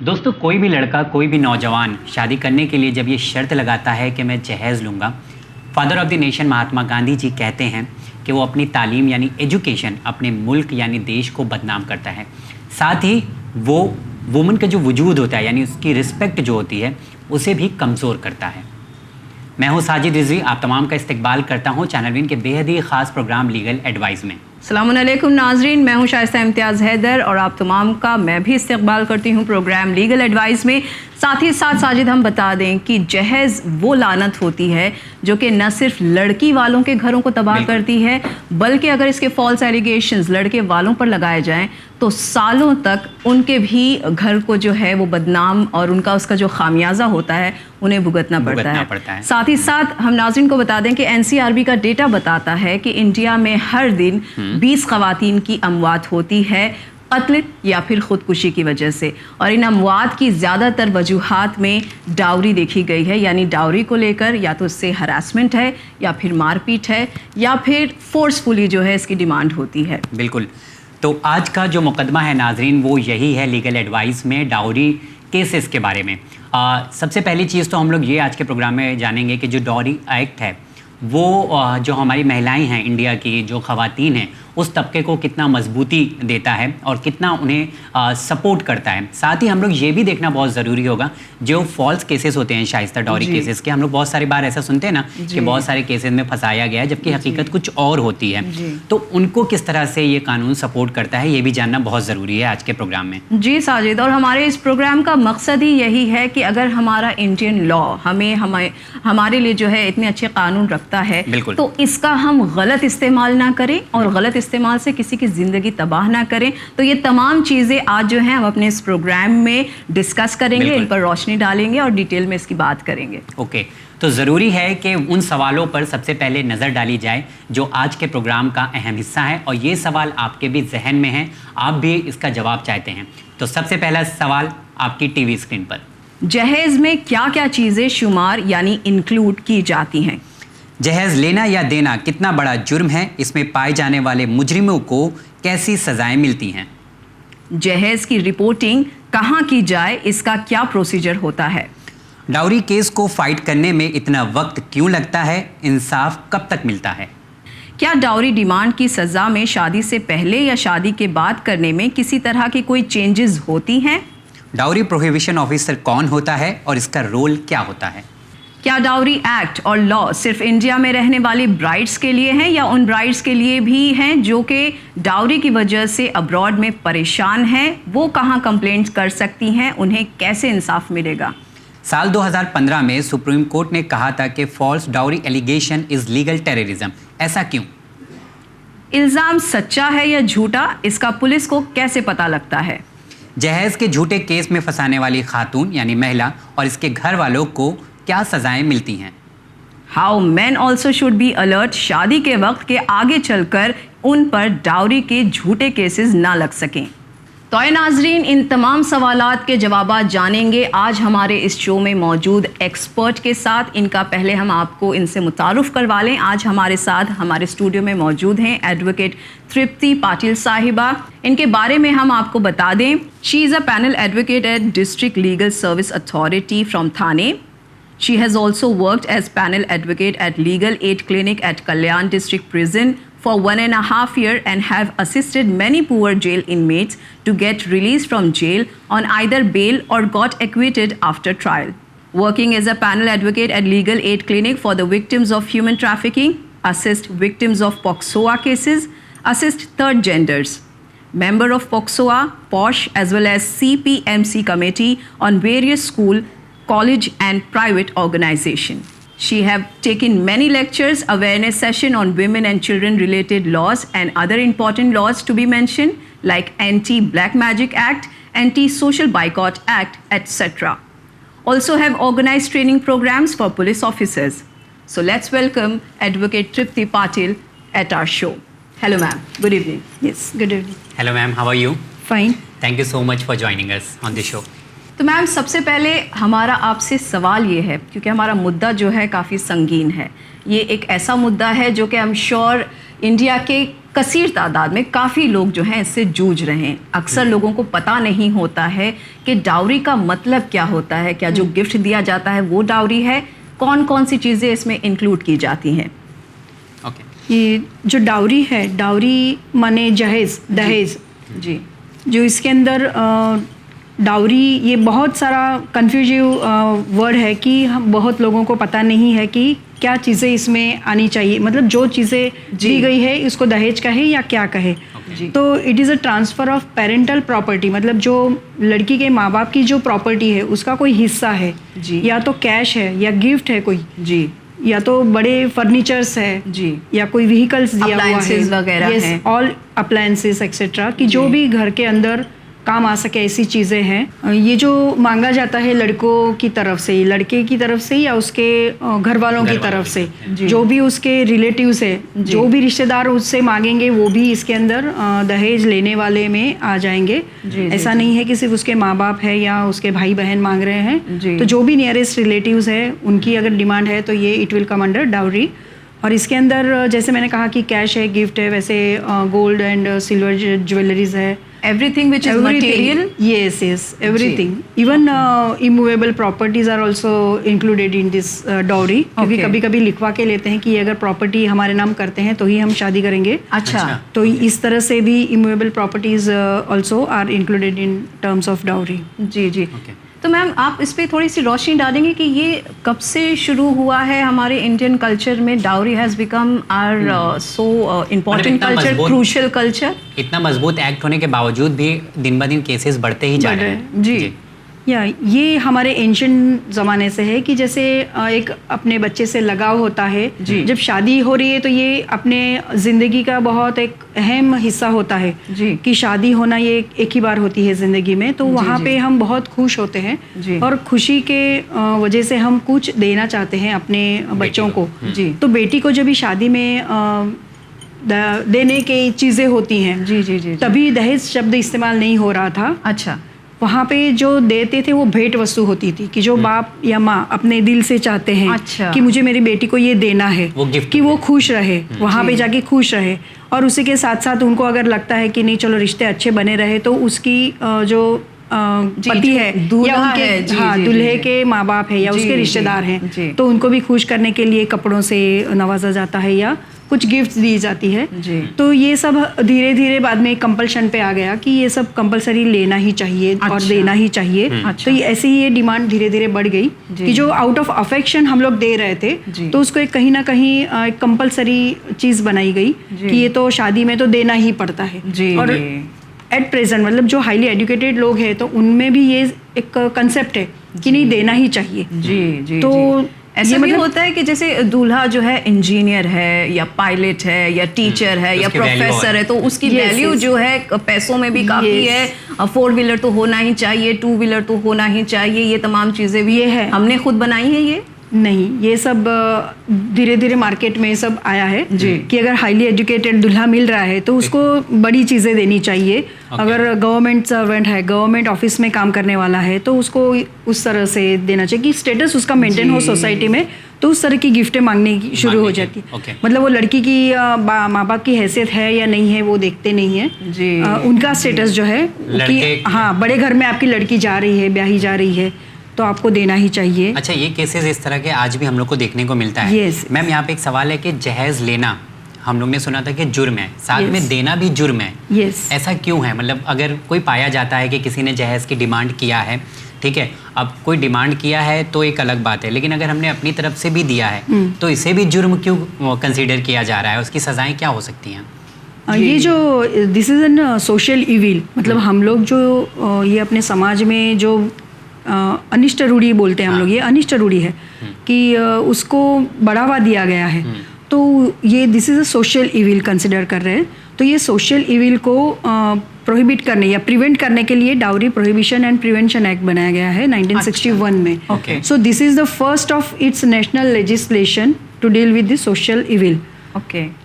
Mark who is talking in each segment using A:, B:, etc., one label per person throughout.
A: दोस्तों, कोई भी लड़का, कोई भी नौजवान शादी करने के लिए जब ये शर्त लगाता है कि मैं जहेज़ लूँगा, father of the nation Mahatma Gandhi ji कहते हैं कि वो अपनी तालीम यानी एजुकेशन अपने मुल्क यानी देश को बदनाम करता है, साथ ही वो वुमन का जो वजूद होता है यानी उसकी रिस्पेक्ट जो होती है उसे भी कमज़ोर करता है। मैं हूँ साजिद रिजवी, आप तमाम का इस्तकबाल करता हूँ चैनल विन के बेहद ही ख़ास प्रोग्राम लीगल एडवाइस में।
B: अस्सलामुअलैकुम नाजरीन, मैं हूँ शाइस्ता इम्तियाज़ हैदर और आप तमाम का मैं भी इस्तकबाल करती हूँ प्रोग्राम लीगल एडवाइस में। साथ ही साथ साजिद हम बता दें कि जहेज़ वो लानत होती है जो कि न सिर्फ लड़की वालों के घरों को तबाह करती है, बल्कि अगर इसके फॉल्स एलिगेशंस लड़के वालों पर लगाए जाएं तो सालों तक उनके भी घर को जो है वो बदनाम और उसका जो खामियाजा होता है उन्हें भुगतना पड़ता है। साथ ही साथ हम नाज़रीन को बता दें कि NCRB का डेटा बताता है कि इंडिया में हर दिन 20 ख़वातीन की अमवात होती है कत्ल या फिर ख़ुदकुशी की वजह से, और इन अमवात की ज़्यादातर वजूहात में डाउरी देखी गई है, यानी डाउरी को लेकर या तो इससे हरासमेंट है या फिर मारपीट है या फिर फोर्सफुली जो है इसकी डिमांड होती है।
A: बिल्कुल, तो आज का जो मुकदमा है नाजरीन वो यही है लीगल एडवाइस में डाउरी केसेस के बारे में। सबसे पहली चीज़ तो हम लोग ये आज के प्रोग्राम में जानेंगे कि जो डाउरी एक्ट है वो जो हमारी महिलाएं हैं इंडिया की, जो ख़वातीन हैं, उस तबके को कितना मजबूती देता है और कितना उन्हें सपोर्ट करता है। साथ ही हम लोग ये भी देखना बहुत ज़रूरी होगा जो फॉल्स केसेस होते हैं शाइस्ता डाउरी केसेस के। हम लोग बहुत सारी बार ऐसा सुनते हैं ना कि बहुत सारे केसेस में फंसाया गया है जबकि हकीकत कुछ और होती है, तो उनको किस तरह से ये कानून सपोर्ट करता है ये भी जानना बहुत ज़रूरी है आज के प्रोग्राम में। जी
B: साजिद, और हमारे इस प्रोग्राम का मकसद ही यही है कि अगर हमारा इंडियन लॉ हमारे लिए जो है इतने अच्छे कानून रखता है तो इसका हम गलत इस्तेमाल ना करें और गलत इस्तेमाल से किसी की ज़िंदगी तबाह ना करें। तो ये तमाम चीज़ें आज जो हैं हम अपने इस प्रोग्राम में डिस्कस करेंगे, इन पर रोशनी डालेंगे और डिटेल में इसकी बात करेंगे।
A: ओके, तो ज़रूरी है कि उन सवालों पर सबसे पहले नज़र डाली जाए जो आज के प्रोग्राम का अहम हिस्सा है, और ये सवाल आपके भी जहन में है, आप भी इसका जवाब चाहते हैं। तो सबसे पहला सवाल आपकी टीवी स्क्रीन पर,
B: जहेज़ में क्या क्या चीज़ें शुमार यानी इंक्लूड की जाती हैं?
A: जहेज़ लेना या देना कितना बड़ा जुर्म है? इसमें पाए जाने वाले मुजरिमों को कैसी सजाएं मिलती हैं?
B: जहेज़ की रिपोर्टिंग कहाँ की जाए, इसका क्या प्रोसीजर होता है?
A: डाउरी केस को फाइट करने में इतना वक्त क्यों लगता है? इंसाफ कब तक मिलता है?
B: क्या डाउरी डिमांड की सज़ा में शादी से पहले या शादी के बाद करने में किसी तरह की कोई चेंजेस होती हैं?
A: डाउरी प्रोहिबिशन ऑफिसर कौन होता है और इसका रोल क्या होता है?
B: क्या डाउरी एक्ट और लॉ सिर्फ इंडिया में रहने वाली ब्राइड्स के लिए हैं या उन ब्राइड्स के लिए भी हैं जो कि डाउरी की वजह से अब्रॉड में परेशान हैं? वो कहाँ कंप्लेंट कर सकती हैं? उन्हें कैसे इंसाफ मिलेगा?
A: साल 2015 में सुप्रीम कोर्ट ने कहा था कि false dowry allegation is legal terrorism. ऐसा क्यों?
B: इल्ज़ाम सच्चा है या झूठा, इसका पुलिस को कैसे पता लगता है?
A: जहेज़ के झूठे केस में फंसाने वाली खातून यानी महिला और इसके घर वालों को क्या सजाएं मिलती हैं?
B: How man also should be alert, शादी के वक्त के आगे चलकर उन पर डाउरी के झूठे केसेस ना लग सकें। तो नाजरीन, इन तमाम सवालात के जवाबात जानेंगे आज हमारे इस शो में मौजूद एक्सपर्ट के साथ। इनका पहले हम आपको इनसे मुतारुफ करवा लें। आज हमारे साथ हमारे स्टूडियो में मौजूद हैं एडवोकेट तृप्ति पाटिल साहिबा। इनके बारे में हम आपको बता दें, she is a panel advocate at district legal service authority from Thane. She has also worked as panel advocate at Legal Aid Clinic at Kalyan District Prison for 1.5 years and have assisted many poor jail inmates to get released from jail on either bail or got acquitted after trial. Working as a panel advocate at Legal Aid Clinic for the victims of human trafficking, assist victims of POCSOA cases, assist third genders. Member of POCSOA, POSH as well as CPMC committee on various school, college and private organization. She have taken many lectures, awareness session on women and children related laws and other important laws to be mentioned like Anti-Black Magic Act, Anti-Social Boycott Act, etc. Also have organized training programs for police officers. So let's welcome Advocate Tripti Patil at our show. Hello ma'am, good evening.
C: Yes, good evening.
A: Hello ma'am, how are you?
C: Fine.
A: Thank you so much for joining us on the show.
B: तो ma'am, सबसे पहले हमारा आपसे सवाल ये है, क्योंकि हमारा मुद्दा जो है काफ़ी संगीन है, ये एक ऐसा मुद्दा है जो कि आई एम श्योर इंडिया के कसीर तादाद में काफ़ी लोग जो हैं इससे जूझ रहे हैं. अक्सर लोगों को पता नहीं होता है कि डाउरी का मतलब क्या होता है, क्या जो गिफ्ट दिया जाता है वो डाउरी है, कौन कौन सी चीज़ें इसमें इंक्लूड की जाती हैं.
C: ये जो डाउरी है, डाउरी माने दहेज
B: जी.
C: जो इसके अंदर डाउरी ये बहुत सारा कन्फ्यूजिव वर्ड है कि हम बहुत लोगों को पता नहीं है कि क्या चीज़ें इसमें आनी चाहिए, मतलब जो चीज़ें दी गई है इसको दहेज कहे या क्या कहे. तो it is a transfer of parental property, मतलब जो लड़की के माँ बाप की जो प्रॉपर्टी है उसका कोई हिस्सा है
B: जी.
C: या तो कैश है या गिफ्ट है कोई
B: जी.
C: या तो बड़े फर्नीचर्स है
B: जी.
C: या कोई व्हीकल्स दिया हुआ है,
B: Appliances वगैरह हैं.
C: ऑल अप्लायंसेस एक्सेट्रा कि जो भी घर के अंदर काम आ सके ऐसी चीज़ें हैं. ये जो मांगा जाता है लड़कों की तरफ से, लड़के की तरफ से या उसके घर वालों की तरफ से, जो भी उसके रिलेटिव्स है, जो भी रिश्तेदार उससे मांगेंगे वो भी इसके अंदर दहेज लेने वाले में आ जाएंगे. ऐसा नहीं है कि सिर्फ उसके माँ बाप है या उसके भाई बहन मांग रहे हैं. तो जो भी नियरेस्ट रिलेटिव्स है उनकी अगर डिमांड है तो ये it will come under dowry. और इसके अंदर जैसे मैंने कहा कि कैश है, गिफ्ट है, वैसे गोल्ड एंड सिल्वर ज्वेलरीज है,
B: everything which is material.
C: Yes, everything. Even immovable properties are also included in this dowry. क्योंकि कभी कभी लिखवा के लेते हैं कि ये अगर प्रॉपर्टी हमारे नाम करते हैं तो ही हम शादी करेंगे.
B: अच्छा.
C: तो इस तरह से भी immovable properties also are included in terms of dowry.
B: जी जी. तो मैम आप इस पे थोड़ी सी रोशनी डालेंगे कि ये कब से शुरू हुआ है हमारे इंडियन कल्चर में. Dowry has become our so important culture, crucial culture.
A: इतना मजबूत एक्ट होने के बावजूद भी दिन ब दिन केसेस बढ़ते ही जा रहे हैं.
C: जी. या ये हमारे एंशिएंट ज़माने से है कि जैसे एक अपने बच्चे से लगाव होता है. जब शादी हो रही है तो ये अपने ज़िंदगी का बहुत एक अहम हिस्सा होता है कि शादी होना ये एक ही बार होती है ज़िंदगी में. तो वहाँ पे हम बहुत खुश होते हैं और खुशी के वजह से हम कुछ देना चाहते हैं अपने बच्चों को. तो बेटी को जब भी शादी में देने की चीज़ें होती हैं,
B: जी.
C: तभी दहेज शब्द इस्तेमाल नहीं हो रहा था.
B: अच्छा.
C: वहाँ पे जो देते थे वो भेंट वस्तु होती थी कि जो बाप या माँ अपने दिल से चाहते हैं.
B: अच्छा.
C: कि मुझे मेरी बेटी को ये देना है,
A: वो गिफ्ट
C: कि वो खुश रहे, वहाँ पे जाके खुश रहे. और उसी के साथ साथ उनको अगर लगता है कि नहीं चलो रिश्ते अच्छे बने रहे तो उसकी जो पति है या उनके दूल्हे के माँ बाप है या उसके रिश्तेदार हैं तो उनको भी खुश करने के लिए कपड़ों से नवाजा जाता है या कुछ गिफ्ट्स दी जाती है. तो ये सब धीरे धीरे बाद में कंपल्शन पे आ गया कि ये सब कंपलसरी लेना ही चाहिए और देना ही चाहिए. तो ये ऐसे ही ये डिमांड धीरे धीरे बढ़ गई कि जो आउट ऑफ अफेक्शन हम लोग दे रहे थे तो उसको एक कहीं ना कहीं एक कंपलसरी चीज़ बनाई गई कि ये तो शादी में तो देना ही पड़ता है. और एट प्रेजेंट मतलब जो हाईली एजुकेटेड लोग हैं तो उनमें भी ये एक कंसेप्ट है कि नहीं देना ही चाहिए. तो
B: ऐसा भी होता है कि जैसे दूल्हा जो है इंजीनियर है या पायलट है या टीचर है या प्रोफेसर है तो उसकी वैल्यू जो है पैसों में भी काफ़ी है. 4 व्हीलर तो होना ही चाहिए, 2 व्हीलर तो होना ही चाहिए, ये तमाम चीज़ें भी है. हमने खुद बनाई है ये
C: नहीं, ये सब धीरे धीरे मार्केट में सब आया है कि अगर हाईली एजुकेटेड दूल्हा मिल रहा है तो उसको बड़ी चीज़ें देनी चाहिए. अगर गवर्नमेंट सर्वेंट है, गवर्नमेंट ऑफिस में काम करने वाला है तो उसको उस तरह से देना चाहिए कि स्टेटस उसका मेंटेन हो सोसाइटी में. तो उस तरह की गिफ्टें मांगने की शुरू हो जाती है. मतलब वो लड़की की माँ बाप की हैसियत है या नहीं है वो देखते नहीं है. उनका स्टेटस जो है कि हाँ बड़े घर में आपकी लड़की जा रही है, ब्याही जा रही है तो आपको देना ही चाहिए.
A: अच्छा, ये केसेस इस तरह के आज भी हम लोग को देखने को मिलता है. मैम यहाँ पे एक सवाल है कि जहेज लेना हम लोग ने सुना था कि जुर्म है, साथ में देना भी जुर्म है. ऐसा क्यों है? मतलब अगर कोई पाया जाता है कि किसी ने जहेज की डिमांड किया है, ठीक है, अब कोई डिमांड किया है तो एक अलग बात है, लेकिन अगर हमने अपनी तरफ से भी दिया है तो इसे भी जुर्म क्यों कंसीडर किया जा रहा है? उसकी सजाएं क्या हो सकती हैं?
C: ये जो this is an social evil, मतलब हम लोग जो ये अपने समाज में जो अनिष्ट रूढ़ी बोलते हैं हम लोग, ये अनिष्ट रूढ़ी है कि उसको बढ़ावा दिया गया है. तो ये this is a social evil consider कर रहे हैं. तो ये सोशल इविल को प्रोहिबिट करने या प्रिवेंट करने के लिए dowry prohibition and prevention act बनाया गया है 1961 में. So this is the first of its national legislation to deal with this social evil.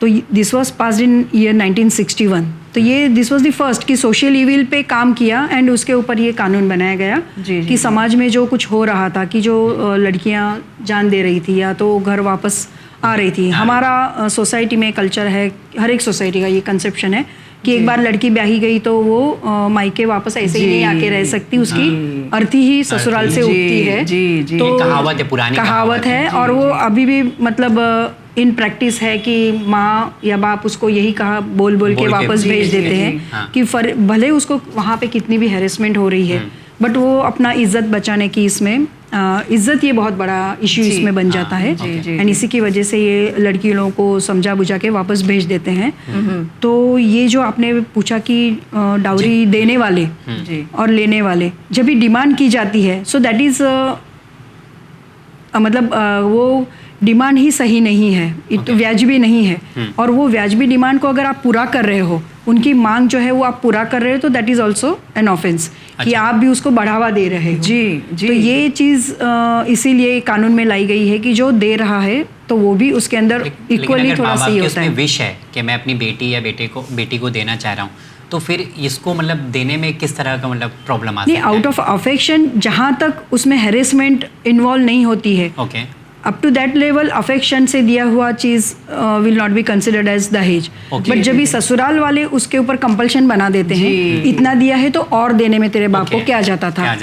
C: तो this was passed in year 1961. तो ये दिस वाज द फर्स्ट कि सोशल इविल पे काम किया एंड उसके ऊपर ये कानून बनाया गया कि समाज में जो कुछ हो रहा था कि जो लड़कियां जान दे रही थी या तो घर वापस आ रही थी। हमारा सोसाइटी में कल्चर है, हर एक सोसाइटी का ये कंसेप्शन है कि एक बार लड़की ब्याही गई तो वो मायके वापस ऐसे ही नहीं आके रह सकती, उसकी अर्थी ही ससुराल से उठती है।
A: तो कहावत है, पुरानी
C: कहावत है, और वो अभी भी मतलब इन प्रैक्टिस है कि माँ या बाप उसको यही कहा बोल के वापस भेज देते हैं कि भले उसको वहाँ पे कितनी भी हैरेसमेंट हो रही है, बट वो अपना इज्जत बचाने की इसमें इज्जत, ये बहुत बड़ा इश्यू इसमें बन जाता है। एंड इसी की वजह से ये लड़की लोगों को समझा बुझा के वापस भेज देते हैं। तो ये जो आपने पूछा कि डाउरी देने वाले और लेने वाले जब भी डिमांड की जाती है, सो दैट इज मतलब वो डिमांड ही सही नहीं है, व्याजबी नहीं है। और वो व्याजबी डिमांड को अगर आप पूरा कर रहे हो, उनकी मांग जो है वो आप पूरा कर रहे हो, तो that is also an offence कि आप भी उसको बढ़ावा दे रहे हो। तो ये चीज़ इसीलिए कानून में लाई गई है कि जो दे रहा है तो वो भी उसके अंदर इक्वली थोड़ा सही होता है।
A: विश है कि मैं अपनी बेटी या बेटी को देना चाह रहा हूँ, तो फिर इसको मतलब देने में किस तरह का मतलब प्रॉब्लम आती है?
C: आउट ऑफ अफेक्शन, जहाँ तक उसमें हैरेसमेंट इन्वॉल्व नहीं होती है, up to that level affection से दिया हुआ चीज will not be considered as दहेज। बट जब भी ससुराल वाले उसके ऊपर कंपल्शन बना देते हैं, इतना दिया है तो और देने में तेरे बाप को क्या जाता था,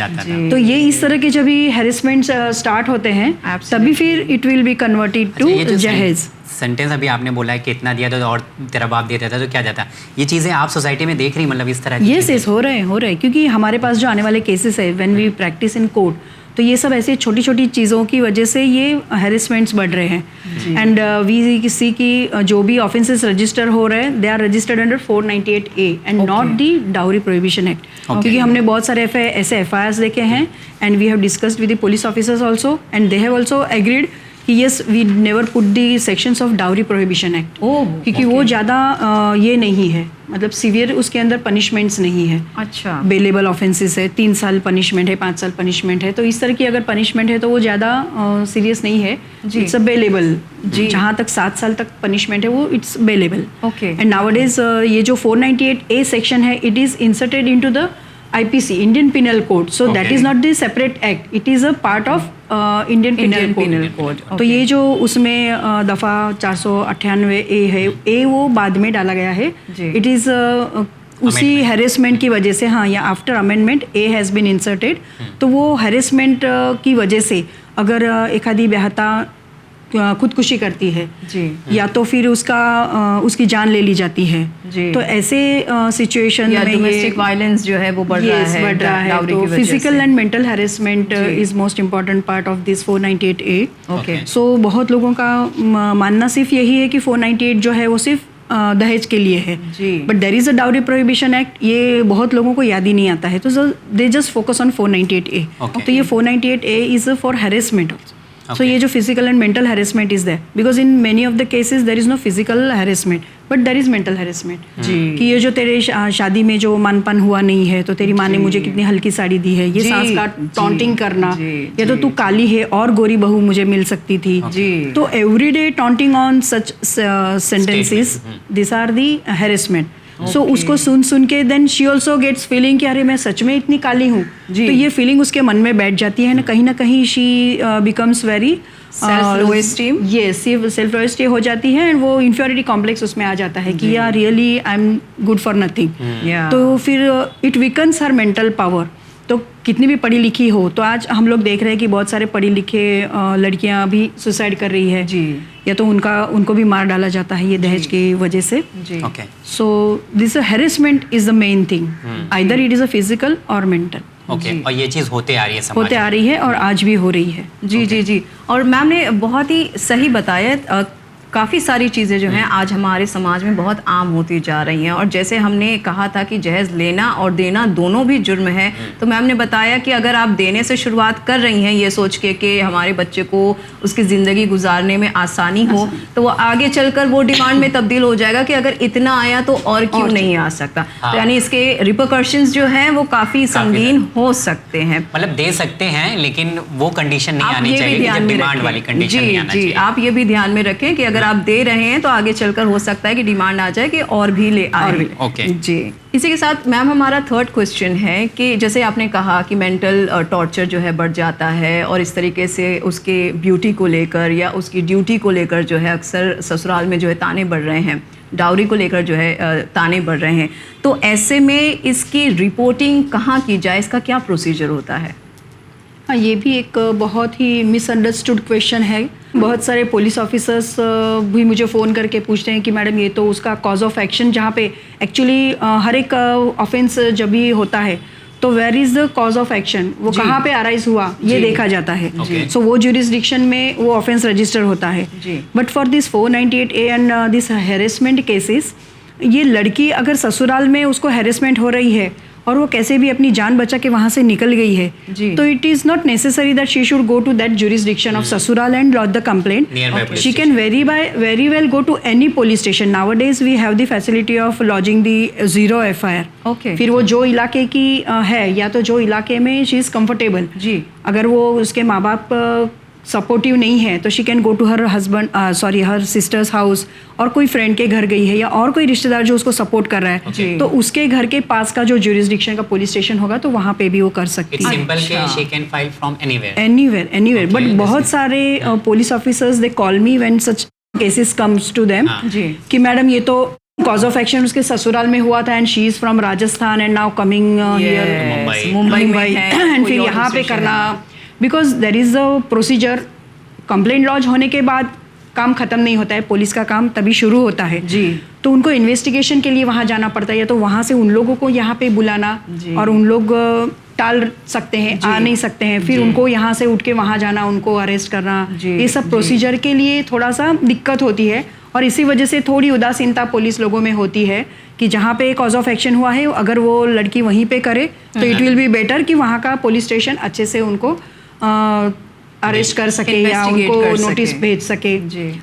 C: तो ये इस तरह के जब भी हैरेसमेंट स्टार्ट होते हैं तभी फिर it will be converted to दहेज।
A: सेंटेंस अभी आपने बोला है कि इतना दिया था और तेरा बाप देता था तो क्या जाता, ये चीजें आप सोसाइटी में देख रही मतलब इस तरह?
C: यस, हो रहे हैं क्योंकि हमारे पास जो आने वाले केसेस है when we practice in court, तो ये सब ऐसे छोटी छोटी चीज़ों की वजह से ये हैरेसमेंट्स बढ़ रहे हैं। एंड वी सी की जो भी ऑफेंसेस रजिस्टर हो रहे हैं, they are registered under 498A and not the dowry prohibition act. क्योंकि हमने बहुत सारे ऐसे FIRs देखे हैं and we have discussed with the police officers also, and they have also agreed कि yes we never put the sections of dowry prohibition act, क्योंकि वो ज़्यादा ये नहीं है, मतलब सीवियर उसके अंदर पनिशमेंट्स नहीं है।
B: अच्छा,
C: बेलेबल ऑफेंसेस है, 3 साल पनिशमेंट है, 5 साल पनिशमेंट है, तो इस तरह की अगर पनिशमेंट है तो वो ज़्यादा सीरियस नहीं है। इट्स अ बेलेबल, जहाँ तक 7 साल तक पनिशमेंट है वो इट्स बेलेबल। एंड नाउअडेज ये जो 498A सेक्शन है, it is inserted into the IPC, Indian Penal Code, so that is not the separate act, it is a part of Indian Penal Code. तो ये जो उसमें दफ़ा 498A है, A वो बाद में डाला गया है, it is उसी हैरेसमेंट की वजह से, हाँ, या after amendment A has been inserted, तो वो हैरेसमेंट की वजह से अगर एक आदि ब्याहता खुदकुशी करती है या तो फिर उसकी जान ले ली जाती है, तो ऐसे सिचुएशन में
B: डोमेस्टिक वायलेंस जो है वो बढ़ रहा है।
C: तो physical and mental harassment is most important part of this 498A। सो बहुत लोगों का मानना सिर्फ यही है कि 498 जो है वो सिर्फ दहेज के लिए है, but there is a dowry prohibition act, ये बहुत लोगों को याद ही नहीं आता है, तो they just focus on 498A। तो ये 498A is for harassment also. So ये जो physical and mental harassment is there, because in many of the cases there is no physical harassment, but there is mental harassment। कि ये जो तेरे शादी में जो मानपान हुआ नहीं है, तो तेरी माँ ने मुझे कितनी हल्की साड़ी दी है, ये सांस का टॉन्टिंग करना, या तो तू काली है और गोरी बहू मुझे मिल सकती थी, तो everyday taunting on such sentences, this are the harassment. So उसको सुन के then she also gets feeling कि अरे मैं सच में इतनी काली हूँ, तो ये फीलिंग उसके मन में बैठ जाती है ना कहीं she becomes very
B: self low esteem,
C: self low esteem हो जाती है, एंड वो इंफीरियरिटी कॉम्प्लेक्स उसमें आ जाता है कि यार really I am good for nothing. तो फिर it weakens her mental power. तो कितनी भी पढ़ी लिखी हो, तो आज हम लोग देख रहे हैं कि बहुत सारे पढ़ी लिखे लड़कियां भी सुसाइड कर रही है, या तो उनको भी मार डाला जाता है ये दहेज की वजह से। So this harassment is the main thing, either it is a physical और मेंटल।
A: और ये चीज़ होते आ रही है
C: और आज भी हो रही है।
B: जी। और मैम ने बहुत ही सही बताया, काफ़ी सारी चीज़ें जो हैं आज हमारे समाज में बहुत आम होती जा रही हैं, और जैसे हमने कहा था कि जहेज लेना और देना दोनों भी जुर्म है, तो मैम ने बताया कि अगर आप देने से शुरुआत कर रही हैं ये सोच के कि हमारे बच्चे को उसकी ज़िंदगी गुजारने में आसानी हो, तो वो आगे चलकर वो डिमांड में तब्दील हो जाएगा कि अगर इतना आया तो और क्यों नहीं आ सकता। तो यानी इसके रिपरकशंस जो हैं वो काफ़ी संगीन हो सकते हैं।
A: मतलब दे सकते हैं, लेकिन वो कंडीशन नहीं आनी चाहिए, डिमांड वाली कंडीशन नहीं आना चाहिए।
B: आप ये भी ध्यान में रखें कि अगर آپ دے رہے ہیں تو آگے چل کر ہو سکتا ہے کہ ڈیمانڈ آ جائے کہ اور بھی لے آئے.
A: اوکے
B: جی اسی کے ساتھ میم ہمارا تھرڈ کویسچن ہے کہ جیسے آپ نے کہا کہ مینٹل ٹارچر جو ہے بڑھ جاتا ہے اور اس طریقے سے اس کے بیوٹی کو لے کر یا اس کی ڈیوٹی کو لے کر جو ہے اکثر سسرال میں جو ہے تانے بڑھ رہے ہیں, ڈاوری کو لے کر جو ہے تانے بڑھ رہے ہیں, تو ایسے میں اس کی رپورٹنگ کہاں کی جائے, اس کا کیا پروسیجر ہوتا ہے؟
C: ہاں یہ بھی ایک بہت ہی مس انڈرسٹوڈ کویشچن ہے. بہت سارے پولیس آفیسرس بھی مجھے فون کر کے پوچھتے ہیں کہ میڈم یہ تو اس کا کاز آف ایکشن, جہاں پہ ایکچولی ہر ایک آفینس جب بھی ہوتا ہے تو where is the cause of action, وہ کہاں پہ ارائز ہوا یہ دیکھا جاتا ہے. سو وہ جوریسڈکشن میں وہ آفینس رجسٹر ہوتا ہے. But for this 498A and this harassment cases, یہ لڑکی اگر سسرال میں اس کو ہیریسمنٹ ہو رہی ہے اور وہ کیسے بھی اپنی جان بچا کے وہاں سے نکل گئی ہے, تو it is not necessary that she should go to that jurisdiction of سسرال and lodge the complaint. She can very well go to any police station. Nowadays we have the facility of lodging the zero FIR. پھر وہ جو علاقے کی ہے یا تو جو علاقے میں شی از کمفرٹیبل, اگر وہ اس کے ماں باپ سپورٹیو نہیں ہے تو she can go to her her sisters house, اور کوئی فرینڈ کے گھر گئی ہے یا اور کوئی رشتے دار جو اس کو سپورٹ کر رہا ہے تو اس کے گھر کے پاس کا جو جوریسڈکشن کا پولیس اسٹیشن ہوگا تو وہاں پہ بھی وہ کر سکتی اینی ویئر. بٹ بہت سارے police officers they call me when such cases comes to them کہ میڈم یہ تو کاز آف ایکشن اس کے سسرال میں ہوا تھا and she is from Rajasthan and now coming Mumbai and پھر یہاں پہ کرنا, because there is a procedure. Complaint lodge ہونے کے بعد کام ختم نہیں ہوتا ہے, پولیس کا کام تبھی شروع ہوتا ہے. تو ان کو انویسٹیگیشن کے لیے وہاں جانا پڑتا ہے, یا تو وہاں سے ان لوگوں کو یہاں پہ بلانا, اور ان لوگ ٹال سکتے ہیں, آ نہیں سکتے ہیں, پھر ان کو یہاں سے اٹھ کے وہاں جانا, ان کو اریسٹ کرنا, یہ سب پروسیجر کے لیے تھوڑا سا دقت ہوتی ہے. اور اسی وجہ سے تھوڑی اداسینتا پولیس لوگوں میں ہوتی ہے کہ جہاں پہ کاز آف ایکشن ہوا ہے اگر وہ لڑکی وہیں پہ کرے تو اٹ ول بی بیٹر کہ وہاں کا پولیس اسٹیشن اچھے سے ان کو اریسٹ کر سکے یا ان کو نوٹس بھیج سکے.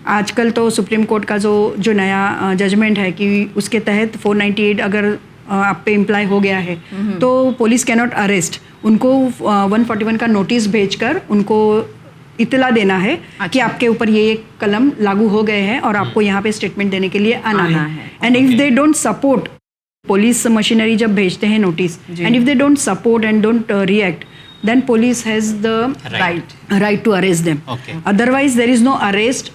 C: آج کل تو سپریم کورٹ کا جو نیا ججمنٹ ہے کہ اس کے تحت 498 اگر آپ پہ امپلائی ہو گیا ہے تو پولیس کی ناٹ اریسٹ, ان کو 141 کا نوٹس بھیج کر ان کو اطلاع دینا ہے کہ آپ کے اوپر یہ قلم لاگو ہو گئے ہیں اور آپ کو یہاں پہ اسٹیٹمنٹ دینے کے لیے آنا ہے. And if they don't support, police machinery جب بھیجتے ہیں notice, and if they don't support and don't react, then police has the right to arrest them. Otherwise there is no arrest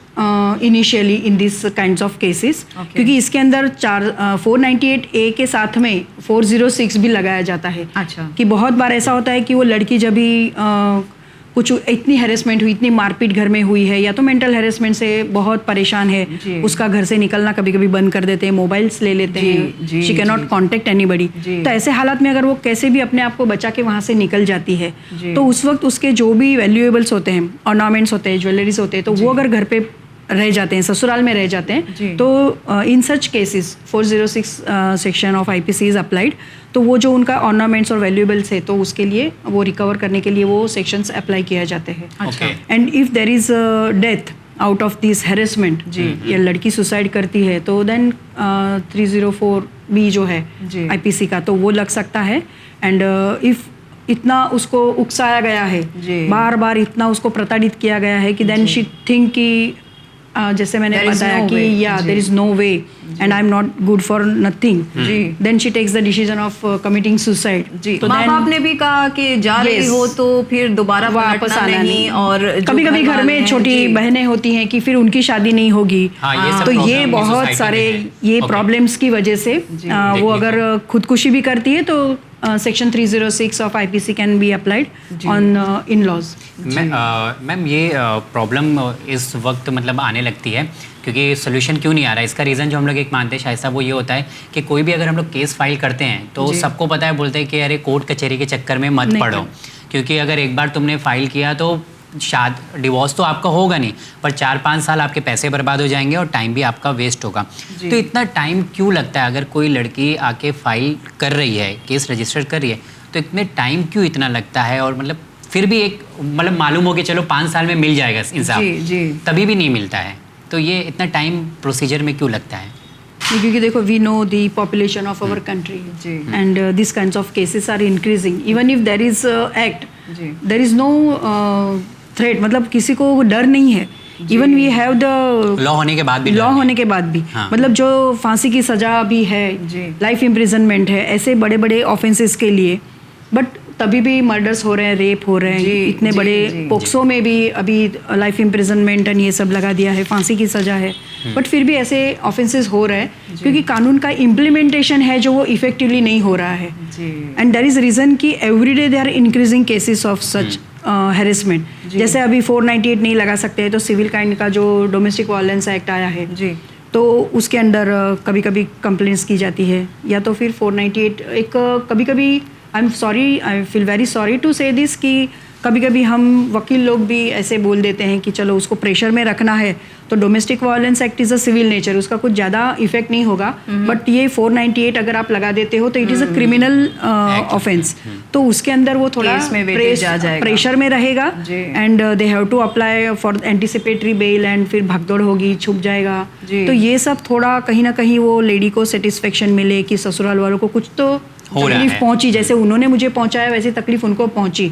C: initially in these kinds of cases, کیونکہ اس کے اندر 498A کے ساتھ میں 406 بھی لگایا جاتا ہے. کہ بہت بار ایسا ہوتا ہے کہ وہ لڑکی جب بھی کچھ اتنی ہیریسمنٹ ہوئی, اتنی مار پیٹ گھر میں ہوئی ہے, یا تو مینٹل ہیریسمنٹ سے بہت پریشان ہے, اس کا گھر سے نکلنا کبھی کبھی بند کر دیتے ہیں, موبائلس لے لیتے ہیں, she can not contact anybody. تو ایسے حالات میں اگر وہ کیسے بھی اپنے آپ کو بچا کے وہاں سے نکل جاتی ہے تو اس وقت اس کے جو بھی ویلیویبلس ہوتے ہیں, آرنامنٹس ہوتے ہیں, جویلریز ہوتے ہیں, تو وہ اگر گھر پہ رہ جاتے ہیں, سسرال میں رہ جاتے ہیں, تو in such cases 406 section of IPC is applied. تو وہ جو ان کا آرنامنٹس اور ویلیویبلس ہے تو اس کے لیے وہ ریکور کرنے کے لیے وہ سیکشنس اپلائی کیا جاتے ہیں. And if there is death out of this harassment, یا لڑکی سوسائڈ کرتی ہے تو دین 304B جو ہے IPC کا تو وہ لگ سکتا ہے. اینڈ اف اتنا اس کو اکسایا گیا ہے, بار بار اتنا اس کو پرتاڑت کیا گیا ہے کہ دین شی تھنک کہ جیسے میں نے بتایا کہ یا there is no way and I am not good for nothing, then she takes the decision of committing suicide.
B: ماں باپ نے بھی کہا کہ جا رہی ہو تو پھر دوبارہ واپس آنا نہیں, اور
C: کبھی کبھی گھر میں چھوٹی بہنیں ہوتی ہیں کہ پھر ان کی شادی نہیں ہوگی, تو یہ بہت سارے یہ پرابلمس کی وجہ سے وہ اگر خودکشی بھی کرتی ہے تو section 306 of IPC can be applied on in laws.
A: Ma'am یہ پرابلم اس وقت مطلب آنے لگتی ہے کیونکہ سولوشن کیوں نہیں آ رہا ہے؟ اس کا ریزن جو ہم لوگ ایک مانتے ہیں شاید صاحب وہ یہ ہوتا ہے کہ کوئی بھی اگر ہم لوگ کیس فائل کرتے ہیں تو سب کو پتہ ہے, بولتے ہیں کہ ارے کورٹ کچہری کے چکر میں مت پڑو, کیونکہ اگر ایک بار تم نے فائل کیا تو ڈیورس تو آپ کا ہوگا نہیں, پر 4-5 سال آپ کے پیسے برباد ہو جائیں گے اور ٹائم بھی آپ کا ویسٹ ہوگا. تو اتنا ٹائم کیوں لگتا ہے؟ اگر کوئی لڑکی آ کے فائل کر رہی ہے, کیس رجسٹر کر رہی ہے, تو اتنے ٹائم کیوں اتنا لگتا ہے؟ اور مطلب پھر بھی ایک مطلب معلوم ہو کہ چلو 5 سال میں مل جائے گا انصاف, تبھی بھی نہیں ملتا ہے. تو یہ اتنا ٹائم پروسیجر میں کیوں لگتا ہے؟
C: کیونکہ دیکھو we know the population of our country and these kinds of cases are increasing. Even if there is act, there is no threat, مطلب کسی کو ڈر نہیں ہے even we have the
A: law होने के बाद भी
C: लॉ होने के बाद भी
A: हाँ।
C: मतलब जो फांसी की सजा भी है, लाइफ इम्प्रिजनमेंट है, ऐसे बड़े बड़े ऑफेंसेस के लिए, बट तभी भी मर्डर्स हो रहे हैं, रेप हो रहे हैं, इतने बड़े पोक्सो में भी अभी लाइफ इम्प्रिजनमेंट एंड ये सब लगा दिया है, फांसी की सजा है, बट फिर भी ऐसे ऑफेंसेस हो रहे हैं क्योंकि कानून का इम्प्लीमेंटेशन है जो वो इफेक्टिवली नहीं हो रहा है. एंड दैट इज रीजन कि everyday they are increasing cases of such harassment. जैसे अभी 498 नहीं लगा सकते हैं तो सिविल काइंड का जो डोमेस्टिक वायलेंस एक्ट आया है तो उसके अंदर कभी कभी कंप्लेंट्स की जाती है, या तो फिर 498 एक कभी कभी I feel very sorry to say this कि कभी कभी हम वकील लोग भी ऐसे बोल देते हैं कि चलो उसको प्रेशर में रखना है तो domestic violence act is a civil nature, उसका कुछ ज़्यादा इफेक्ट नहीं होगा, बट ये 498 अगर आप लगा देते हो तो it is a criminal offence, तो उसके अंदर वो थोड़ा प्रेशर में रहेगा and they have to apply for anticipatory bail and फिर भागदौड़ होगी, छुप जाएगा. तो ये सब थोड़ा कहीं ना कहीं वो लेडी को सेटिस्फेक्शन मिले कि ससुराल वालों को कुछ तो तकलीफ पहुंची, जैसे उन्होंने मुझे पहुंचाया वैसी तकलीफ उनको पहुंची,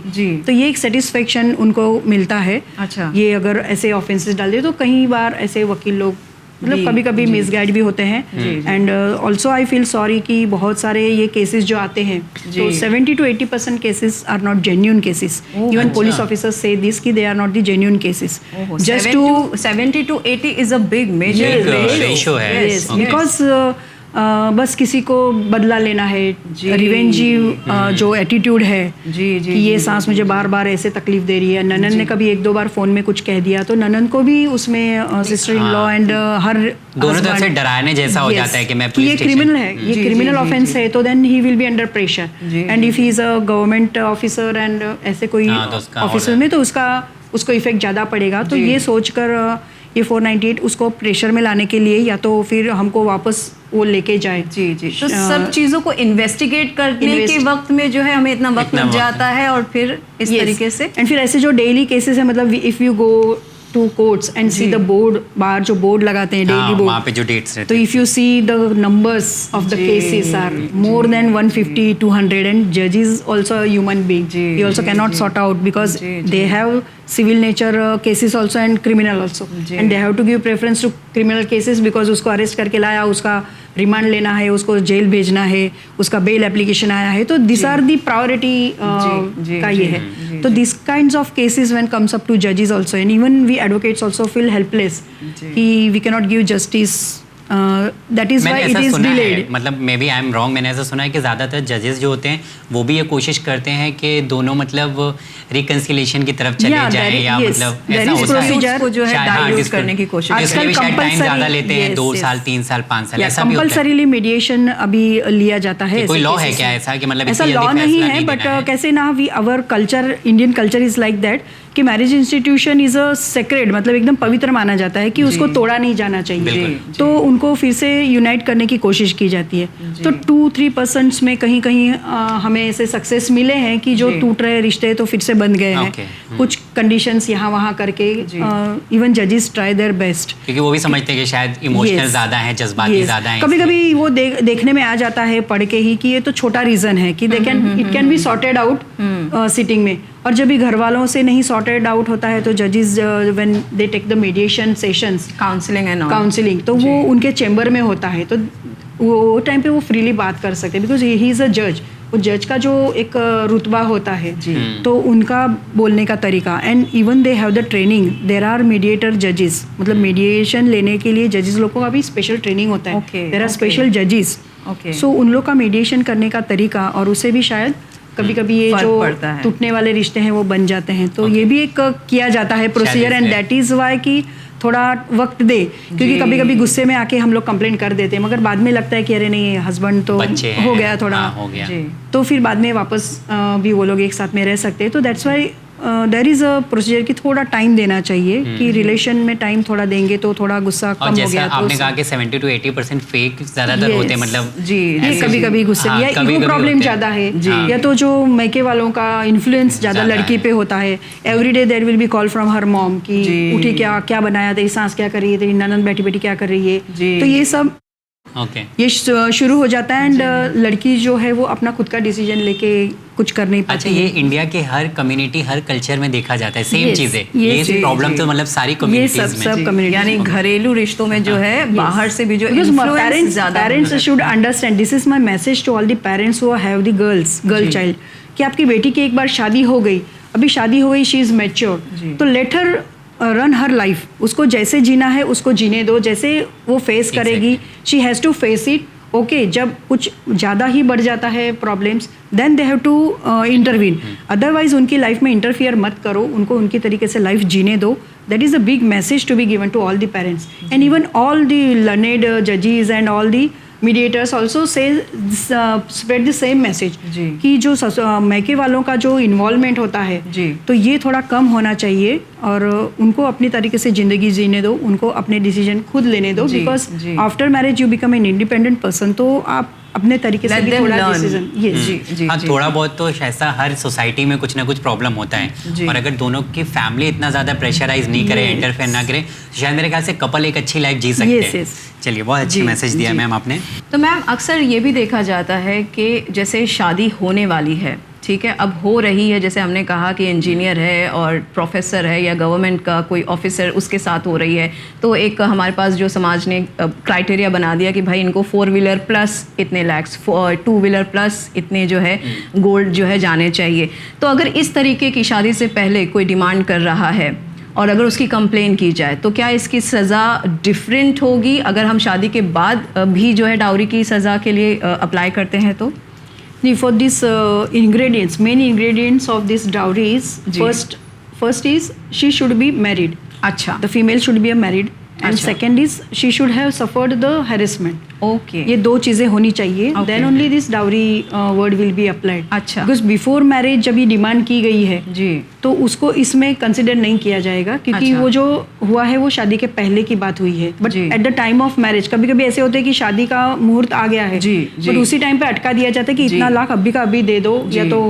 C: तो ये एक सेटिस्फेक्शन उनको मिलता है.
B: अच्छा.
C: ये अगर ऐसे ऑफेंसेस डाल दे तो कई बार ऐसे वकील लोग मतलब कभी कभी मिसगाइड भी होते हैं. And also I feel sorry कि बहुत सारे ये केसेस जो आते हैं तो 70 to 80% cases are not genuine cases. Even police officers say this कि they are not the genuine cases.
B: Just to 70 to 80 is a big major
A: ratio है.
C: बिकॉज बस किसी को बदला लेना है, रिवेंजी जो एटीट्यूड है कि ये सांस मुझे बार बार ऐसे तकलीफ दे रही है. ननन ने कभी 1-2 बार फोन में कुछ कह दिया तो ननन को भी उसमें सिस्टर इन लॉ एंड हर
A: दोनों तरफ से डराने जैसा हो जाता है कि मैं
C: ये क्रिमिनल है, ये क्रिमिनल ऑफेंस है, तो then he will be under pressure. And if he is a government officer and ऐसे कोई ऑफिसर में तो उसको इफेक्ट ज़्यादा पड़ेगा. तो ये सोचकर ये 498 उसको प्रेशर में लाने के लिए या तो फिर हमको वापस वो लेके जाए.
B: तो सब चीज़ों को इन्वेस्टिगेट करने के वक्त में जो है हमें इतना वक्त लग जाता है और फिर इस तरीके से
C: एंड फिर ऐसे जो डेली केसेस है मतलब if you go to courts and see the board, बाहर जो बोर्ड लगाते हैं डेली बोर्ड,
A: वहाँ पे जो डेट्स रहते
C: तो if you see the numbers of the cases are more than 150-200 and जजेस also human being, he also cannot sort out because they have civil nature cases also and criminal also, and they have to give preference to criminal cases because उसको arrest करके लाया, उसका remand लेना है, उसको jail भेजना है, उसका बेल एप्लीकेशन आया है, तो दिस आर दी प्रायोरिटी का ये है. तो this kinds of cases when comes up to जजेस also and even we advocates also feel helpless कि we can not give justice. That is why it is delayed.
A: मतलब may be I am wrong, मैंने ऐसा सुना है कि ज़्यादातर जजेस जो होते हैं वो भी ये कोशिश करते हैं कि दोनों मतलब रिकंसिलिएशन की तरफ चले जाएं या मतलब ऐसा होता है
B: को जो है डाइल्यूट करने की कोशिश.
A: आजकल शायद टाइम ज़्यादा लेते हैं, 2 साल 3 साल 5 साल ऐसा भी होता है.
C: कंपल्सरीली मीडिएशन अभी लिया जाता है.
A: कोई लॉ है क्या ऐसा कि मतलब
C: ऐसा लॉ नहीं है, बट कैसे ना we our culture, Indian culture is like that कि marriage institution is a sacred, मतलब एकदम पवित्र माना जाता है कि उसको तोड़ा नहीं जाना चाहिए. तो उनको फिर से यूनाइट करने की कोशिश की जाती है. तो 2-3% में कहीं कहीं हमें ऐसे सक्सेस मिले हैं कि जो टूट रहे रिश्ते तो फिर से बन गए हैं. कुछ कंडीशंस यहाँ वहाँ करके इवन जजेस ट्राई देयर बेस्ट,
A: क्योंकि वो भी समझते हैं कि शायद इमोशनल ज़्यादा है, जज्बाती ज़्यादा है.
C: कभी कभी वो देखने में आ जाता है पढ़ के ही कि ये तो छोटा रीज़न है कि it can be sorted out sitting में. और जब भी घर वालों से नहीं सॉर्टेड आउट होता है तो जजेस when they take the mediation sessions, counselling तो वो उनके चेंबर में होता है, तो वो टाइम पे वो फ्रीली बात कर सकते हैं बिकॉज ही इज़ अ जज. वो जज का जो एक रुतबा होता है तो उनका बोलने का तरीका, and even they have the training. There are mediator जजेस, मतलब मीडिएशन लेने के लिए जजेस लोगों का भी स्पेशल ट्रेनिंग होता है. देयर आर स्पेशल जजेस. सो उन लोग का मीडिएशन करने का तरीका और उससे भी शायद कभी कभी ये जो टूटने वाले रिश्ते हैं वो बन जाते हैं. तो ये भी एक किया जाता है procedure, and that is why कि थोड़ा वक्त दे, क्योंकि कभी कभी गुस्से में आके हम लोग कंप्लेंट कर देते हैं मगर बाद में लगता है कि अरे नहीं हस्बैंड तो हो गया थोड़ा,
A: हो गया.
C: तो फिर बाद में वापस भी वो लोग एक साथ में रह सकते हैं. तो that's why there is a procedure कि थोड़ा टाइम देना चाहिए कि रिलेशन में टाइम थोड़ा देंगे तो थोड़ा गुस्सा कम हो गया. तो
A: आपने कहा कि 70 to 80% फेक ज्यादातर होते हैं, मतलब
C: ये कभी कभी गुस्से या ईगो प्रॉब्लम ज्यादा है, या तो जो मैके वालों का इन्फ्लुएंस ज्यादा लड़की पे होता है. Everyday there will be call from her mom कि उठी क्या बनाया, तेरी सास क्या कर रही है, तेरी ननद बैठी बैठी क्या कर रही है. तो ये सब
A: ओके
C: ये शुरू हो जाता है एंड लड़की जो है वो अपना खुद का डिसीजन लेके कुछ कर नहीं पाती।
A: अच्छा, ये इंडिया के हर कम्युनिटी हर कल्चर में देखा जाता है सेम
C: Yes,
A: चीजें,
C: yes,
A: ये प्रॉब्लम तो मतलब सारी कम्युनिटीज में।
C: सब कम्युनिटी
B: यानी घरेलू रिश्तों में जो है बाहर से भी जो इन्फ्लुएंस ज़्यादा
C: parents should understand, this is my message to all the parents who have the girl child, कि आपकी बेटी की एक बार शादी हो गई, अभी शादी हो गई, शी इज मैच्योर, तो लेट हर रन हर लाइफ, उसको जैसे जीना है उसको जीने दो, जैसे वो फेस करेगी, she has to face it. Okay, जब कुछ ज़्यादा ही बढ़ जाता है problems, then they have to intervene, otherwise उनकी लाइफ में इंटरफियर मत करो, उनको उनकी तरीके से लाइफ जीने दो। That is a big message to be given to all the parents and even all the learned जजेस and all the mediators also say spread the same message कि जो मैके वालों का जो इन्वॉल्वमेंट होता है तो ये थोड़ा कम होना चाहिए और उनको अपनी तरीके से ज़िंदगी जीने दो, उनको अपने डिसीजन खुद लेने दो, because after marriage you become an independent person, तो आप अपने तरीके से भी थोड़ा डिसीजन।
A: हाँ, थोड़ा बहुत तो ऐसा हर सोसाइटी में कुछ ना कुछ प्रॉब्लम होता है, और अगर दोनों की फैमिली इतना ज़्यादा प्रेशराइज नहीं करे, इंटरफेयर ना करे, शायद मेरे ख्याल से कपल एक अच्छी लाइफ जी सकते हैं। चलिए, बहुत अच्छी मैसेज दिया मैम आपने।
B: तो मैम अक्सर ये भी देखा जाता है कि जैसे शादी होने वाली है, ठीक है, अब हो रही है, जैसे हमने कहा कि इंजीनियर है और प्रोफेसर है या गवर्नमेंट का कोई ऑफिसर उसके साथ हो रही है, तो एक हमारे पास जो समाज ने क्राइटेरिया बना दिया कि भाई इनको 4 व्हीलर प्लस इतने लैक्स, 2 व्हीलर प्लस इतने जो है गोल्ड जो है जाने चाहिए। तो अगर इस तरीके की शादी से पहले कोई डिमांड कर रहा है और अगर उसकी कंप्लेन की जाए, तो क्या इसकी सज़ा डिफरेंट होगी अगर हम शादी के बाद भी जो है डाउरी की सज़ा के लिए अप्लाई करते हैं तो?
C: For this ingredients, main ingredients of this dowry is first is she should be married.
B: अच्छा,
C: The female should be married, and second is she should have suffered the harassment.
B: Okay,
C: ये 2 चीज़ें होनी चाहिए, then only this dowry word will be applied.
B: अच्छा,
C: because before marriage जब ये demand की गई है
B: जी,
C: तो उसको इसमें कंसिडर नहीं किया जाएगा, क्योंकि वो जो हुआ है वो शादी के पहले की बात हुई है, but at the time of marriage कभी कभी ऐसे होते हैं कि शादी का मुहूर्त आ गया है, बट उसी टाइम पे अटका दिया जाता है कि इतना लाख अभी का अभी दे दो, या तो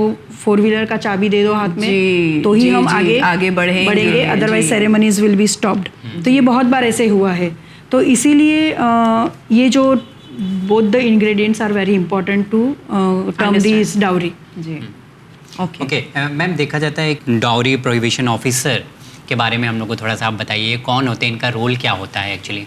C: 4 व्हीलर का चाबी दे दो हाथ में, तो ही हम आगे बढ़ेंगे, otherwise ceremonies will be stopped. तो ये बहुत बार ऐसे हुआ है, तो इसीलिए ये जो both the ingredients are very important to term this dowry.
B: जी,
A: ओके मैम, देखा जाता है एक डाउरी प्रोहिबिशन ऑफिसर के बारे में हम लोग को थोड़ा सा आप बताइए, कौन होते हैं, इनका रोल क्या होता है actually?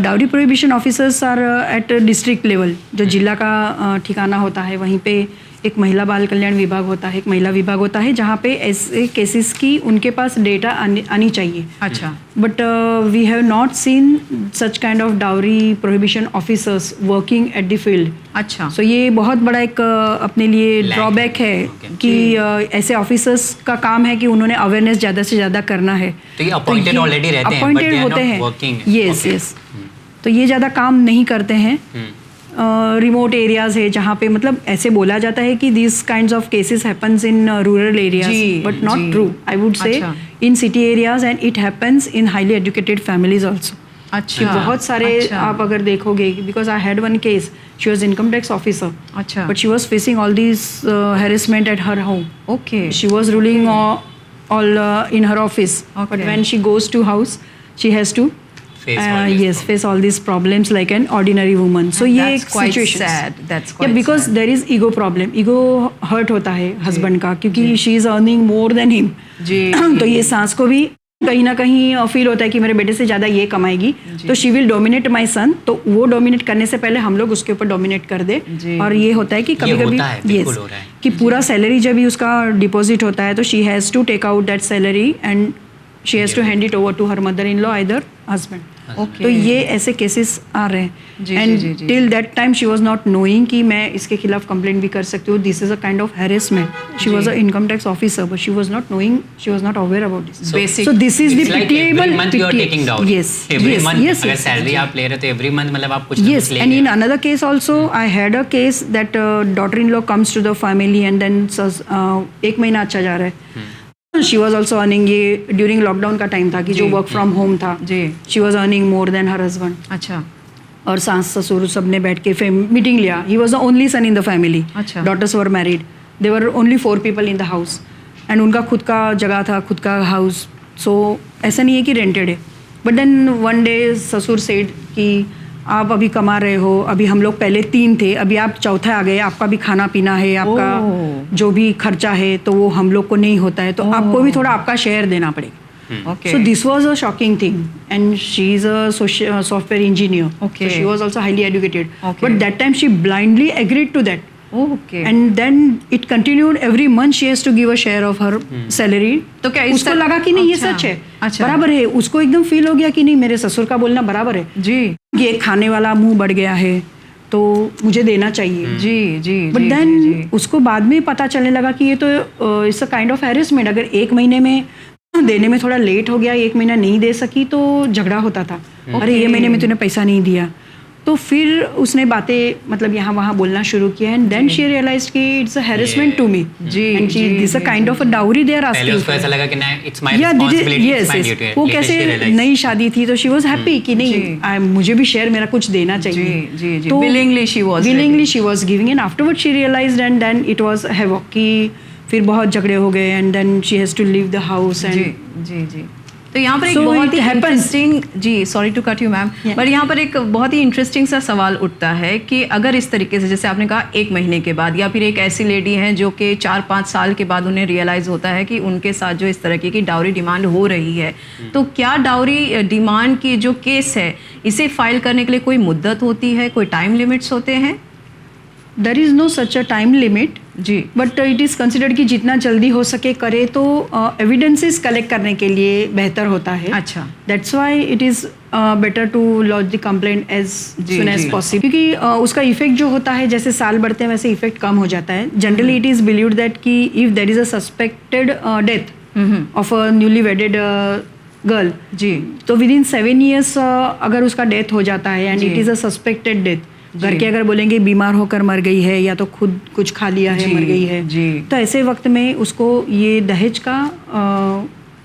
C: Dowry prohibition officers are at district level, जो जिला का ठिकाना होता है वहीं पे एक महिला बाल कल्याण विभाग होता है, एक महिला विभाग होता है, जहाँ पे ऐसे केसेस की उनके पास डेटा आनी चाहिए।
B: अच्छा,
C: but we have not seen such kind of dowry prohibition officers working at the field.
B: अच्छा,
C: सो ये बहुत बड़ा एक अपने लिए ड्रॉबैक है कि ऐसे ऑफिसर्स का काम है कि उन्होंने अवेयरनेस ज़्यादा से ज़्यादा करना है,
A: तो ये अपॉइंटेड ऑलरेडी रहते हैं,
C: अपॉइंटेड होते हैं, यस, तो ये ज़्यादा काम नहीं करते हैं। रिमोट एरियाज है जहाँ पे मतलब ऐसे बोला जाता है कि this kinds of cases happens in rural areas, but not true, I would say in city areas, and it happens in highly educated families also.
B: अच्छा,
C: बहुत सारे आप अगर देखोगे, because I had one case, she was income tax officer,
B: अच्छा,
C: but she was facing all this harassment at her home.
B: Okay,
C: she was ruling all in her office, but when she goes to house she has to face all these problems like an ordinary woman. So ये एक situation है, because there is ego problem, ego hurt होता है husband का, क्योंकि she is earning more than him, तो ये सास को भी कहीं ना कहीं फील होता है कि मेरे बेटे से ज़्यादा ये कमाएगी, तो शी विल डोमिनेट माई सन, तो वो डोमिनेट करने से पहले हम लोग उसके ऊपर डोमिनेट कर दे। और ये होता है कि कभी कभी यस कि पूरा सैलरी जब भी उसका डिपॉजिट होता है तो she has to take out that salary and she has to hand it over to her mother in law either husband. तो ये ऐसे केसेस आ रहे हैं, and till that time she was not knowing कि मैं इसके खिलाफ कंप्लेंट भी कर सकती हूँ, this is a kind of harassment. She was a income tax officer but she was not knowing, she was not aware about this. So this is the pitiable,
A: salary आप ले रहे तो एवरी मंथ मतलब आप कुछ
C: yes, and in another case also I had a case that daughter-in-law comes to the family and then says एक महीना अच्छा जा रहा है, शी वॉज ऑल्सो अर्निंग, ये ड्यूरिंग लॉकडाउन का टाइम था कि जो वर्क फ्रॉम होम था, she was earning more than her husband.
B: अच्छा,
C: और सास ससुर सब ने बैठ के मीटिंग लिया, he was the only son in the family, daughters were married, they were only 4 people in the house, and उनका खुद का जगह था, खुद का हाउस, सो ऐसा नहीं है कि रेंटेड है। बट देन वन डे ससुर सेड कि आप अभी कमा रहे हो, अभी हम लोग पहले 3 थे, अभी आप चौथा आ गए, आपका भी खाना पीना है, आपका जो भी खर्चा है तो वो हम लोग को नहीं होता है, तो आपको भी थोड़ा आपका शेयर देना पड़ेगा. So this was a shocking thing, and she is a software engineer.
B: Okay.
C: So she was also highly educated.
B: Okay.
C: But that time she blindly agreed to that.
B: Okay.
C: And then it continued. Every month she has to give a share of her salary.
B: तो क्या
C: उसको लगा कि नहीं ये सच है, बराबर है, उसको एकदम फील हो गया कि नहीं मेरे ससुर का बोलना बराबर है
B: जी,
C: ये खाने वाला मुंह बढ़ गया है तो मुझे देना चाहिए.
B: जी जी.
C: बट देन उसको बाद में पता चलने लगा कि ये तो it's a kind of harassment. अगर 1 महीने में देने में थोड़ा लेट हो गया, 1 महीना नहीं दे सकी तो झगड़ा होता था. अरे ये महीने में तूने पैसा नहीं दिया. तो फिर उसने बातें मतलब यहाँ वहाँ बोलना शुरू किया, एंड देन शी रियलाइज्ड कि it's a harassment to me.
B: जी.
C: And she this a kind of a dowry they are
A: पहले
C: आस्किंग.
A: उसको ऐसा लगा कि नहीं, it's my responsibility, it's my duty.
C: वो कैसे नई शादी थी तो शी वाज हैप्पी कि नहीं मुझे भी शेयर मेरा कुछ देना चाहिए.
B: जी जी. willingly
C: she was giving, and afterwards she realized, and then it was havoc कि फिर बहुत झगड़े हो गए, and then she has to leave the house. And
B: जी जी. तो यहाँ पर एक
C: So
B: बहुत ही
C: it happens.
B: इंटरेस्टिंग, जी sorry to cut you ma'am, पर यहाँ पर एक बहुत ही इंटरेस्टिंग सा सवाल उठता है कि अगर इस तरीके से जैसे आपने कहा 1 महीने के बाद, या फिर एक ऐसी लेडी हैं जो कि 4-5 साल के बाद उन्हें रियलाइज़ होता है कि उनके साथ जो इस तरह की डाउरी डिमांड हो रही है, तो क्या डाउरी डिमांड की जो केस है इसे फाइल करने के लिए कोई मुद्दत होती है, कोई टाइम लिमिट्स होते हैं?
C: There is no such a time limit
B: जी,
C: बट इट इज़ कंसिडर्ड कि जितना जल्दी हो सके करे तो एविडेंसेस कलेक्ट करने के लिए बेहतर होता है.
B: अच्छा.
C: That's why it is better to launch the complaint as soon as possible, क्योंकि उसका इफेक्ट जो होता है जैसे साल बढ़ते हैं वैसे इफेक्ट कम हो जाता है. Generally it is believed that कि if there is a suspected death of a newly wedded girl
B: जी,
C: तो विद इन 7 years अगर उसका डेथ हो जाता है and it is a suspected death, घर के अगर बोलेंगे बीमार होकर मर गई है या तो खुद कुछ खा लिया है, मर गई है, तो ऐसे वक्त में उसको ये दहेज का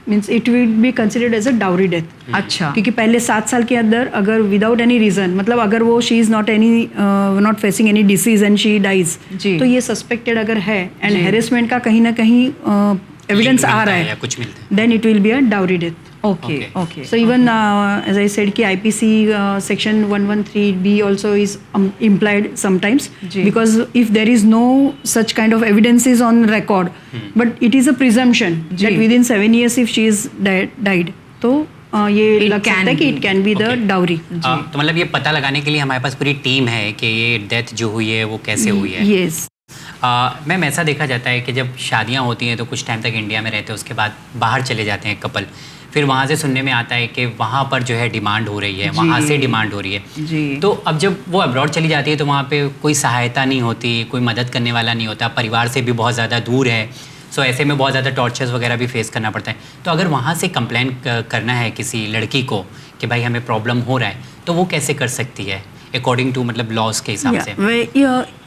C: means it will be considered as a dowry death.
B: अच्छा.
C: क्योंकि पहले 7 साल के अंदर अगर विदाउट एनी रीजन, मतलब अगर वो she is not facing any disease and she dies, तो ये सस्पेक्टेड अगर है एंड हेरेसमेंट का कहीं ना कहीं एविडेंस आ रहा है,
A: कुछ मिलता है,
C: then it will be a dowry death.
B: Okay, okay.
C: So even as I said कि IPC section 113B also is implied sometimes, because if there is no such kind of evidences on record, but it is a presumption that within 7 years if she is died, तो ये लग सकता है कि it can be the dowry.
A: तो मतलब ये पता लगाने के लिए हमारे पास पूरी टीम है कि ये डेथ जो हुई है वो कैसे हुई है.
C: Yes.
A: मैम ऐसा देखा जाता है कि जब शादियां होती हैं तो कुछ टाइम तक इंडिया में रहते हैं, उसके बाद बाहर चले जाते हैं कपल, फिर वहाँ से सुनने में आता है कि वहाँ पर जो है डिमांड हो रही है, वहाँ से डिमांड हो रही है
B: जी.
A: तो अब जब वो अब्रॉड चली जाती है तो वहाँ पे कोई सहायता नहीं होती, कोई मदद करने वाला नहीं होता, परिवार से भी बहुत ज़्यादा दूर है, सो ऐसे में बहुत ज़्यादा टॉर्चर्स वगैरह भी फेस करना पड़ता है. तो अगर वहाँ से कंप्लेन करना है किसी लड़की को कि भाई हमें प्रॉब्लम हो रहा है, तो वो कैसे कर सकती है अकॉर्डिंग टू मतलब लॉज के हिसाब से?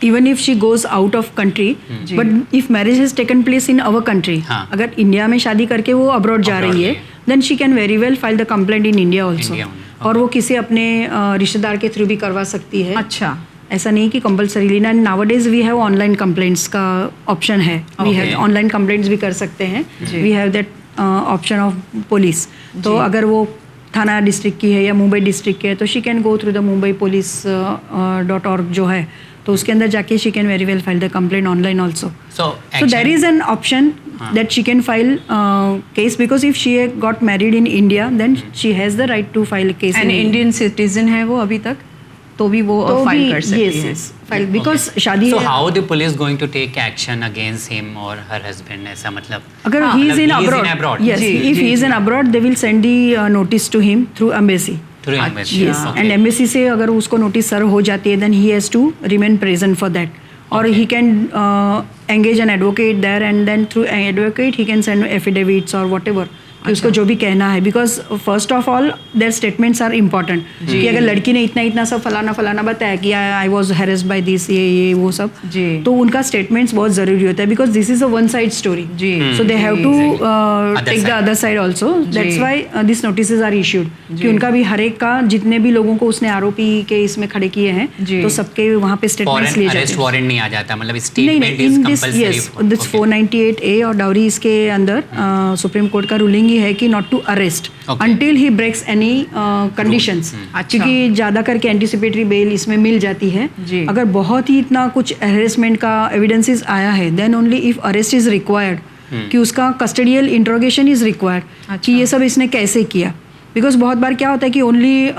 C: Even if she goes out of country, but if marriage has taken place in our country, अगर इंडिया में शादी करके वो अब्रॉड जा रही है, then she can very well file the complaint in India also, और वो किसी अपने रिश्तेदार के थ्रू भी करवा सकती है.
B: अच्छा.
C: ऐसा नहीं कि कंपल्सरीली ना. Nowadays we have online complaints का ऑप्शन है, वी हैव ऑनलाइन कंप्लेंट्स भी कर सकते हैं, we have that option of police. तो अगर वो थाना डिस्ट्रिक्ट की है या मुंबई डिस्ट्रिक्ट की है तो she can go through the Mumbai police .org जो है, तो उसके अंदर जाके she can very well file the complaint online also. So there is an option that she can file case, because if she got married in India then she has the right to file a case.
B: And Indian citizen है वो अभी तक, तो भी वो file कर सकती है.
C: Yes, file because शादी.
A: So how the police going to take action against him or her husband? ऐसा मतलब
C: अगर he is in abroad, yes, if he is in abroad they will send the notice to him through embassy.
A: Through embassy.
C: Yes, and embassy से अगर उसको notice सर्व हो जाती है then he has to remain present for that. Or he can engage an advocate there, and then through an advocate he can send affidavits or whatever कि उसको जो भी कहना है, because first of all their statements are important कि अगर लड़की ने इतना सब फलाना बताया कि I was harassed by this, ये वो सब, तो उनका स्टेटमेंट्स बहुत ज़रूरी होता है, because this is a one side story, so they have to take the other side also. That's why this notice are issued कि उनका भी हर एक का, जितने भी लोगों को उसने आरोपी के इसमें खड़े किए हैं, तो सबके वहाँ पे स्टेटमेंट्स लिए जाते हैं.
A: वारंट नहीं आ जाता, मतलब statement is compulsory.
C: This 498A और डाउरी इसके अंदर सुप्रीम कोर्ट का रूलिंग ही है कि not to arrest until he breaks any conditions, क्योंकि ज़्यादा करके एंटिसिपेटरी बेल इसमें मिल जाती है. अगर बहुत ही इतना कुछ हेरेसमेंट का एविडेंसेस आया है, then only if arrest is required, कि उसका कस्टडियल इंट्रोगेशन इज रिक्वायर्ड कि ये सब इसने कैसे किया. बिकॉज बहुत बार क्या होता है कि ओनली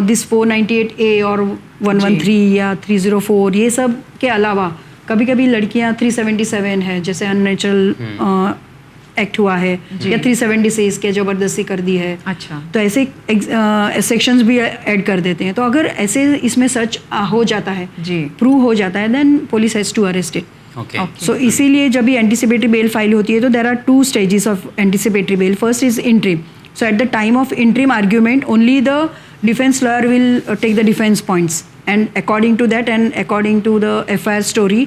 C: दिस 498A और 113 या 304 ये सब के अलावा कभी कभी लड़कियां 377 है, जैसे अननेचुरल एक्ट हुआ है, या 376 के जबरदस्ती कर दी है.
B: अच्छा.
C: तो ऐसे सेक्शंस भी ऐड कर देते हैं. तो अगर ऐसे इसमें सच हो जाता है, प्रूव हो जाता है, then police has to arrest it. So इसीलिए जब भी एंटिसिपेटरी बेल फाइल होती है तो there are 2 stages of anticipatory bail. First is interim. So at the time of interim argument, only the defense lawyer will take the defense points, and according to that and according to the FIR story,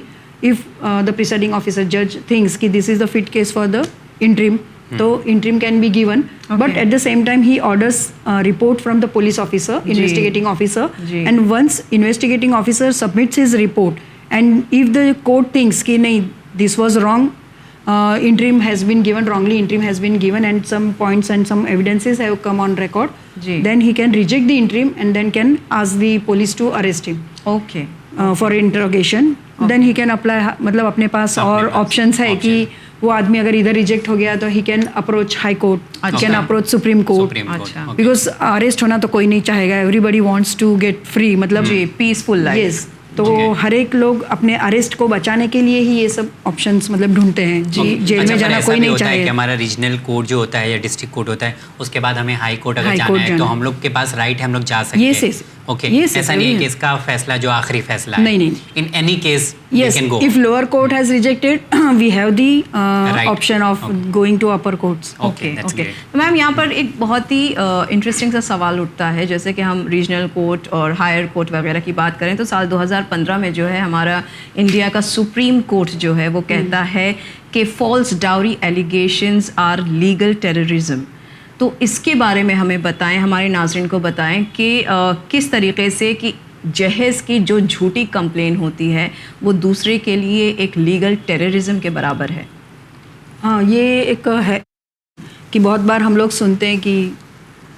C: if the presiding officer judge thinks that this is the fit case for the interim, so interim can be given. But at the same time, he orders a report from the police officer, investigating officer, and once investigating officer submits his report, and if the court thinks that nahi, this was wrong, interim has been given, wrongly interim has been given, and some points and some evidences have come on record, then he can reject the interim and then can ask the police to arrest him for interrogation. Then he can apply, मतलब अपने पास और options है कि वो आदमी अगर इधर reject हो गया तो he can approach high court, he can approach supreme court. Because arrest होना तो कोई नहीं चाहेगा, everybody wants to get free, मतलब
B: peaceful life.
C: Yes. तो हर एक लोग अपने अरेस्ट को बचाने के लिए ही ये सब ऑप्शंस मतलब ढूंढते हैं. जेल में जाना कोई नहीं चाहे.
A: हमारा रीजनल कोर्ट जो होता है या डिस्ट्रिक्ट कोर्ट होता है, उसके बाद हमें हाई कोर्ट अगर जाना है तो हम लोग के पास राइट है, हम लोग जा सकते हैं. ओके, ऐसा नहीं है कि इसका फैसला जो आखिरी फैसला है.
C: नहीं.
A: In any case
C: yes, if lower court has rejected, we have the option of going to upper courts.
B: Okay. तो मैम यहाँ पर एक बहुत ही इंटरेस्टिंग सा सवाल उठता है, जैसे कि हम रीजनल कोर्ट और हायर कोर्ट वगैरह की बात करें तो साल 2015 में जो है हमारा इंडिया का सुप्रीम कोर्ट जो है वो कहता है कि false dowry allegations are legal terrorism. तो इसके बारे में हमें बताएं, हमारे नाज़रीन को बताएं कि किस तरीके से कि जहेज़ की जो झूठी कंप्लेन होती है वो दूसरे के लिए एक लीगल टेररिज्म के बराबर है.
C: हाँ, ये एक है कि बहुत बार हम लोग सुनते हैं कि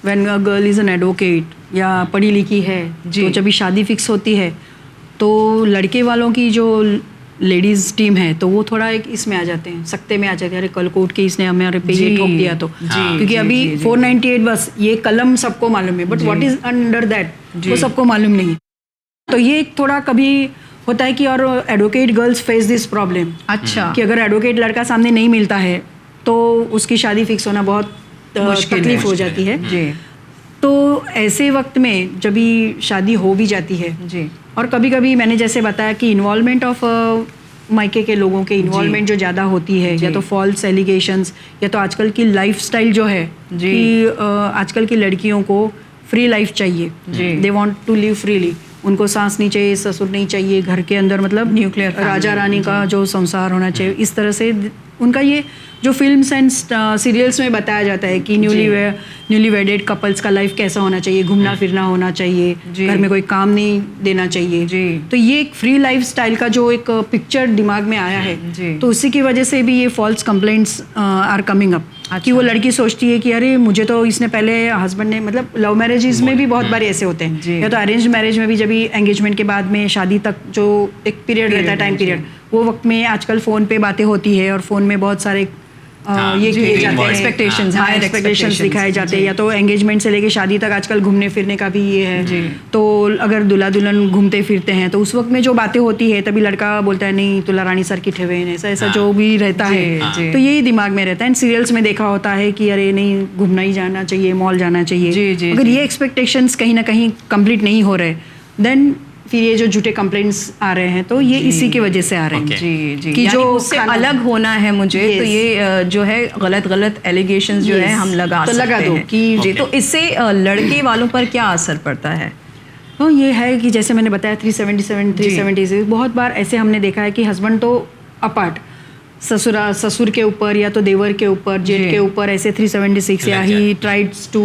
C: when a girl is an advocate या पढ़ी लिखी है, तो जब भी शादी फिक्स होती है तो लड़के वालों की जो लेडीज़ टीम है तो वो थोड़ा एक इसमें आ जाते हैं, सकते में आ जाते हैं, अरे कल कोर्ट केस ने हमारे पे ये ठोक दिया तो. क्योंकि अभी 498 बस ये कलम सबको मालूम है, but what is under that वो सबको मालूम नहीं है. तो ये एक थोड़ा कभी होता है कि और advocate girls face this problem.
B: अच्छा.
C: कि अगर एडवोकेट लड़का सामने नहीं मिलता है तो उसकी शादी फिक्स होना बहुत तकलीफ हो जाती है. तो ऐसे वक्त में जब भी शादी हो भी जाती है
B: जी,
C: और कभी कभी मैंने जैसे बताया कि इन्वॉल्वमेंट ऑफ मायके के लोगों के इन्वॉल्वमेंट जो ज़्यादा होती है, या तो फॉल्स एलिगेशंस, या तो आजकल की लाइफस्टाइल जो है कि आजकल की लड़कियों को फ्री लाइफ चाहिए. They want to live freely. उनको सास नहीं चाहिए, ससुर नहीं चाहिए, घर के अंदर मतलब
B: न्यूक्लियर
C: राजा रानी का जो संसार होना चाहिए. इस तरह से उनका ये जो फिल्म्स एंड सीरियल्स में बताया जाता है कि न्यूली वेडेड कपल्स का लाइफ कैसा होना चाहिए, घूमना फिरना होना चाहिए, घर में कोई काम नहीं देना चाहिए. तो ये एक फ्री लाइफ स्टाइल का जो एक पिक्चर दिमाग में आया है, तो उसी की वजह से भी ये false complaints are coming up. कि वो लड़की सोचती है कि अरे मुझे तो इसने पहले हस्बैंड ने, मतलब लव मैरिजेस में भी बहुत बार ऐसे होते हैं, या तो अरेंज मैरिज में भी जब भी एंगेजमेंट के बाद में शादी तक जो एक पीरियड रहता है, टाइम पीरियड, वो वक्त में आजकल फ़ोन पे बातें होती है और फ़ोन में बहुत सारे ये किए जाते हैं, एक्सपेक्टेशंस दिखाए जाते हैं. या तो एंगेजमेंट से लेके शादी तक आजकल घूमने फिरने का भी ये है. तो अगर दूल्हा दुल्हन घूमते फिरते हैं तो उस वक्त में जो बातें होती है तभी लड़का बोलता है नहीं तुला रानी सर की ठेवे, ऐसा जो भी रहता है, तो यही दिमाग में रहता है. सीरियल्स में देखा होता है कि अरे नहीं घूमना ही जाना चाहिए, मॉल जाना चाहिए. अगर ये एक्सपेक्टेशंस कहीं ना कहीं कंप्लीट नहीं हो रहे, देन फिर ये जो झूठे कंप्लेंट्स आ रहे हैं तो ये इसी की वजह से आ रहे हैं.
B: जी, कि जो उससे अलग होना है मुझे, तो ये जो है गलत एलिगेशंस जो है हम लगा दो कि तो इससे लड़के वालों पर क्या असर पड़ता है?
C: तो ये है कि जैसे मैंने बताया 377 376 बहुत बार ऐसे हमने देखा है कि हस्बैंड तो अपार्ट, ससुर के ऊपर या तो देवर के ऊपर, जेठ के ऊपर ऐसे 376 या ही ट्राइड्स टू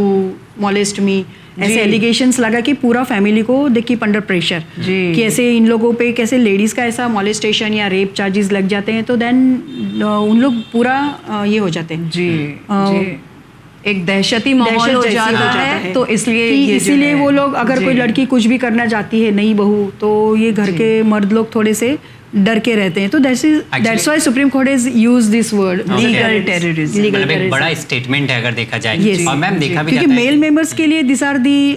C: मॉलेस्ट मी, ऐसे एलिगेशंस लगा कि पूरा फैमिली को दे कीप अंडर प्रेशर कि ऐसे इन लोगों पे कैसे लेडीज़ का ऐसा मॉलेस्टेशन या रेप चार्जेस लग जाते हैं. तो देन उन लोग पूरा ये हो जाते हैं.
B: ایک دہشتی ماحول ہو جاتا ہے. تو اس لیے
C: وہ لوگ اگر کوئی لڑکی کچھ بھی کرنا چاہتی ہے نئی بہو تو یہ گھر کے مرد لوگ تھوڑے سے ڈر کے رہتے ہیں. تو that's Y supreme court has use this word legal terrorism.
A: مطلب ایک بڑا اسٹیٹمنٹ ہے اگر دیکھا جائے. اور میم دیکھا بھی
C: کیونکہ میل ممبرس کے لیے دیس آر دی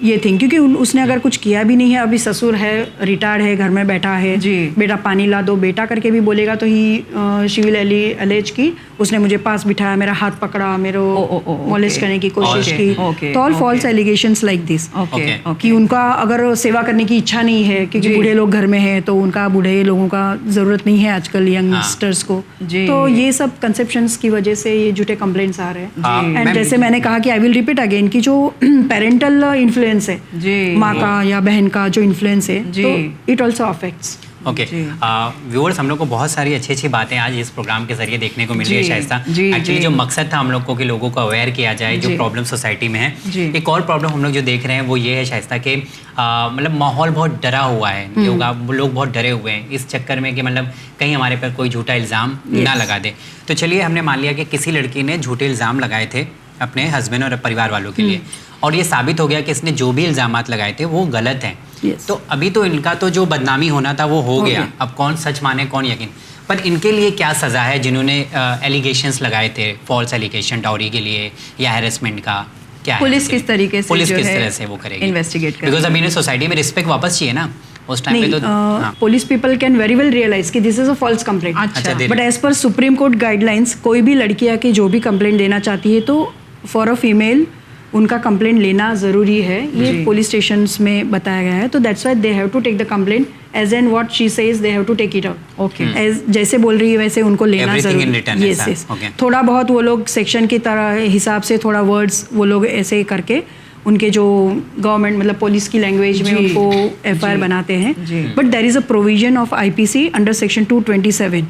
C: یہ تھنگ, کیونکہ اس نے اگر کچھ کیا بھی نہیں ہے, ابھی سسر ہے, ریٹائرڈ ہے, گھر میں بیٹھا ہے, بیٹا پانی لا دو, بیٹا کر کے بھی بولے گا تو شی ول الیج کی اس نے مجھے پاس بٹھایا, میرا ہاتھ پکڑا, میرے مولسٹ کرنے کی کوشش کی. تو all false allegations like this, کہ ان کا اگر سیوا کرنے کی اچھا نہیں ہے کیونکہ بوڑھے لوگ گھر میں ہیں تو ان کا بوڑھے لوگوں کا ضرورت نہیں ہے آج کل ینگسٹرس کو. تو یہ سب کنسیپشنس کی وجہ سے یہ جھوٹے کمپلینٹس آ رہے ہیں. اینڈ جیسے میں نے کہا کہ آئی ول ریپیٹ اگین کہ جو پیرنٹل انفلوئنس ہے, ماں کا یا بہن کا جو انفلوئنس ہے, تو it also affects.
A: Okay viewers, ہم لوگ کو بہت ساری اچھی اچھی باتیں آج اس پروگرام کے ذریعے دیکھنے کو مل رہی ہے شائستہ. ایکچولی جو مقصد تھا ہم لوگ کو کہ لوگوں کو اویئر کیا جائے جو پرابلم سوسائٹی میں ہے. ایک اور پرابلم ہم لوگ جو دیکھ رہے ہیں وہ یہ ہے شائستہ کہ مطلب ماحول بہت ڈرا ہوا ہے, لوگ بہت ڈرے ہوئے ہیں اس چکر میں کہ مطلب کہیں ہمارے پر کوئی جھوٹا الزام نہ لگا دے. تو چلیے ہم نے مان لیا کہ کسی لڑکی نے جھوٹے الزام لگائے تھے اپنے ہسبینڈ اور پریوار والوں کے لیے, اور یہ ثابت ہو گیا کہ اس نے جو بھی الزامات لگائے تھے وہ غلط ہیں. تو ابھی تو ان کا تو جو بدنامی ہونا تھا وہ ہو گیا, اب کون سچ مانے کون یقین. پر ان کے لیے کیا سزا ہے جنہوں نے ایلیگیشنس لگائے تھے, فالس ایلیگیشن ڈاوری کے لیے یا ہیرسمنٹ کا, کیا
B: پولیس کس طریقے سے
A: پولیس کس طرح سے وہ کرے گی انویسٹیگیٹ کرے گی؟ بیکاز ابھی نے سوسائٹی میں رسپیکٹ واپس چاہیے نا اس ٹائم پہ. تو
C: police people can very well realise کہ this is a false complaint, but as per supreme court guidelines کوئی بھی لڑکی آ کے جو بھی کمپلینٹ دینا چاہتی ہے تو فار اے فیمیل ان کا کمپلینٹ لینا ضروری ہے. یہ پولیس اسٹیشنس میں بتایا گیا ہے. تو that's why they have to take the complaint as and what she says, they have to take it out. جیسے بول رہی ہے ویسے ان کو لینا ضروری. یس یس, تھوڑا بہت وہ لوگ سیکشن کی طرح حساب سے تھوڑا ورڈس وہ لوگ ایسے کر کے ان کے جو گورنمنٹ مطلب پولیس کی لینگویج میں ان کو ایف آئی آر بناتے ہیں. But there is a provision of I P C under section 227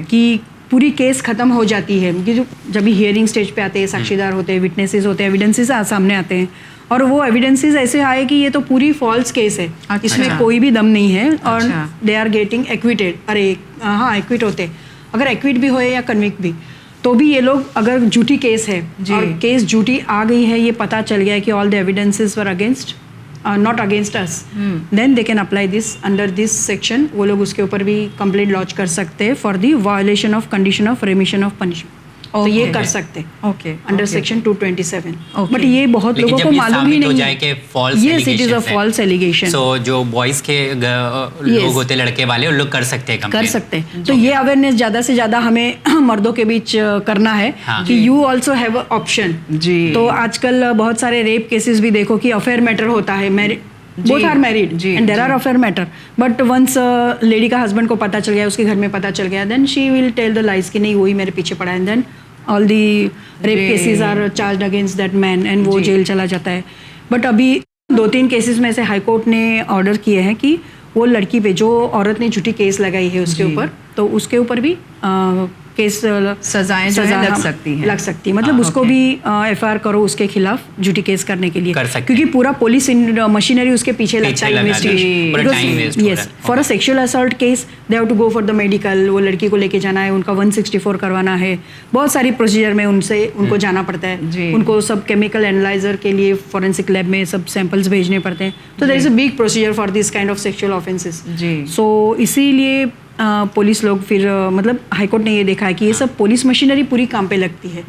C: کی پوری کیس ختم ہو جاتی ہے. جب بھی ہیئرنگ اسٹیج پہ آتے ہیں, ساکشی دار ہوتے ہیں, وٹنسز ہوتے ہیں, ایویڈنسز سامنے آتے ہیں, اور وہ ایویڈنسز ایسے آئے کہ یہ تو پوری فالس کیس ہے, اس میں کوئی بھی دم نہیں ہے, اور دے آر گیٹنگ ایکویٹیڈ. ارے ہاں ایکویٹ ہوتے, اگر ایکویٹ بھی ہوئے یا کنوکٹ بھی, تو بھی یہ لوگ اگر جھوٹی کیس ہے اور کیس جھوٹی آ گئی ہے, یہ پتہ چل گیا کہ all the evidences were against not against us, then they can apply this under this section. وہ لوگ اس کے اوپر بھی کمپلینٹ لانچ کر سکتے ہیں for the violation of condition of remission of punishment. تو یہ کر سکتے انڈر سیکشن 227. بٹ یہ بہت لوگوں کو معلوم ہی نہیں ہے کہ yes it is a false allegation.
A: سو جو بوائز کے لوگ ہوتے لڑکے والے ان لوگ کر سکتے ہیں.
C: تو یہ اویئرنیس زیادہ سے زیادہ ہمیں مردوں کے بیچ کرنا ہے کہ you also have a option. تو آج کل بہت سارے ریپ کیسز بھی دیکھو کہ افیئر میٹر ہوتا ہے, both are married and there are affair matter, but once lady کا husband کو پتہ چل گیا, اس کے گھر میں پتہ چل گیا, then she will tell the lies کہ نہیں وہی میرے پیچھے پڑا ہے, and then all the rape cases are charged against that man and وہ جیل چلا جاتا ہے. بٹ ابھی 2-3 کیسز میں سے ہائی کورٹ نے آرڈر کیے ہیں کہ وہ لڑکی پہ جو عورت نے جھوٹی کیس لگائی ہے اس کے اوپر, تو اس کے اوپر بھی کیس
B: سزائیں
C: لگ سکتی. مطلب اس کو بھی ایف آئی آر کرو اس کے خلاف جھوٹی کیس کرنے کے لیے, کیونکہ پورا پولیس مشینری اس کے پیچھے لگتا ہے investigation. Yes, for a sexual assault case they have to go for the medical, وہ لڑکی کو لے کے جانا ہے, ان کا 164 کروانا ہے, بہت ساری پروسیجر میں ان کو جانا پڑتا ہے, ان کو سب کیمیکل اینالائزر کے لیے فورینسک لیب میں سب سیمپلس بھیجنے پڑتے ہیں. تو there is a big procedure for this kind of sexual offences. So اسی لیے پولیس لوگ پھر مطلب ہائی کورٹ نے یہ دیکھا ہے کہ یہ سب پولیس مشینری پوری کام پہ لگتی ہے.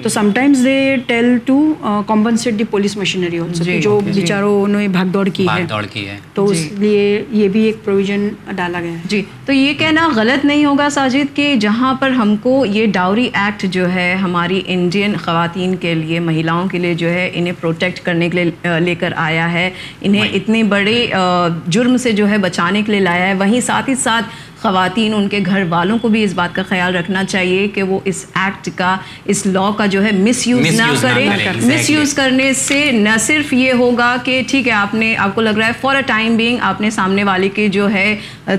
C: تو some times they tell to compensate the police machinery also, جو بیچاروں نے بھاگ دوڑ کی ہے, تو اس لیے یہ بھی ایک پروویژن ڈالا گیا ہے.
B: تو یہ کہنا غلط نہیں ہوگا ساجد کہ جہاں پر ہم کو یہ ڈاوری ایکٹ جو ہے ہماری انڈین خواتین کے لیے, مہیلاؤں کے لیے جو ہے انہیں پروٹیکٹ کرنے کے لیے لے کر آیا ہے, انہیں اتنے بڑے جرم سے جو ہے بچانے کے لیے لایا ہے, وہیں ساتھ ہی ساتھ خواتین ان کے گھر والوں کو بھی اس بات کا خیال رکھنا چاہیے کہ وہ اس ایکٹ کا, اس لا کا جو ہے مس یوز نہ کریں. مس یوز کرنے سے نہ صرف یہ ہوگا کہ ٹھیک ہے آپ کو لگ رہا ہے فار اے ٹائم بینگ آپ نے سامنے والے کے جو ہے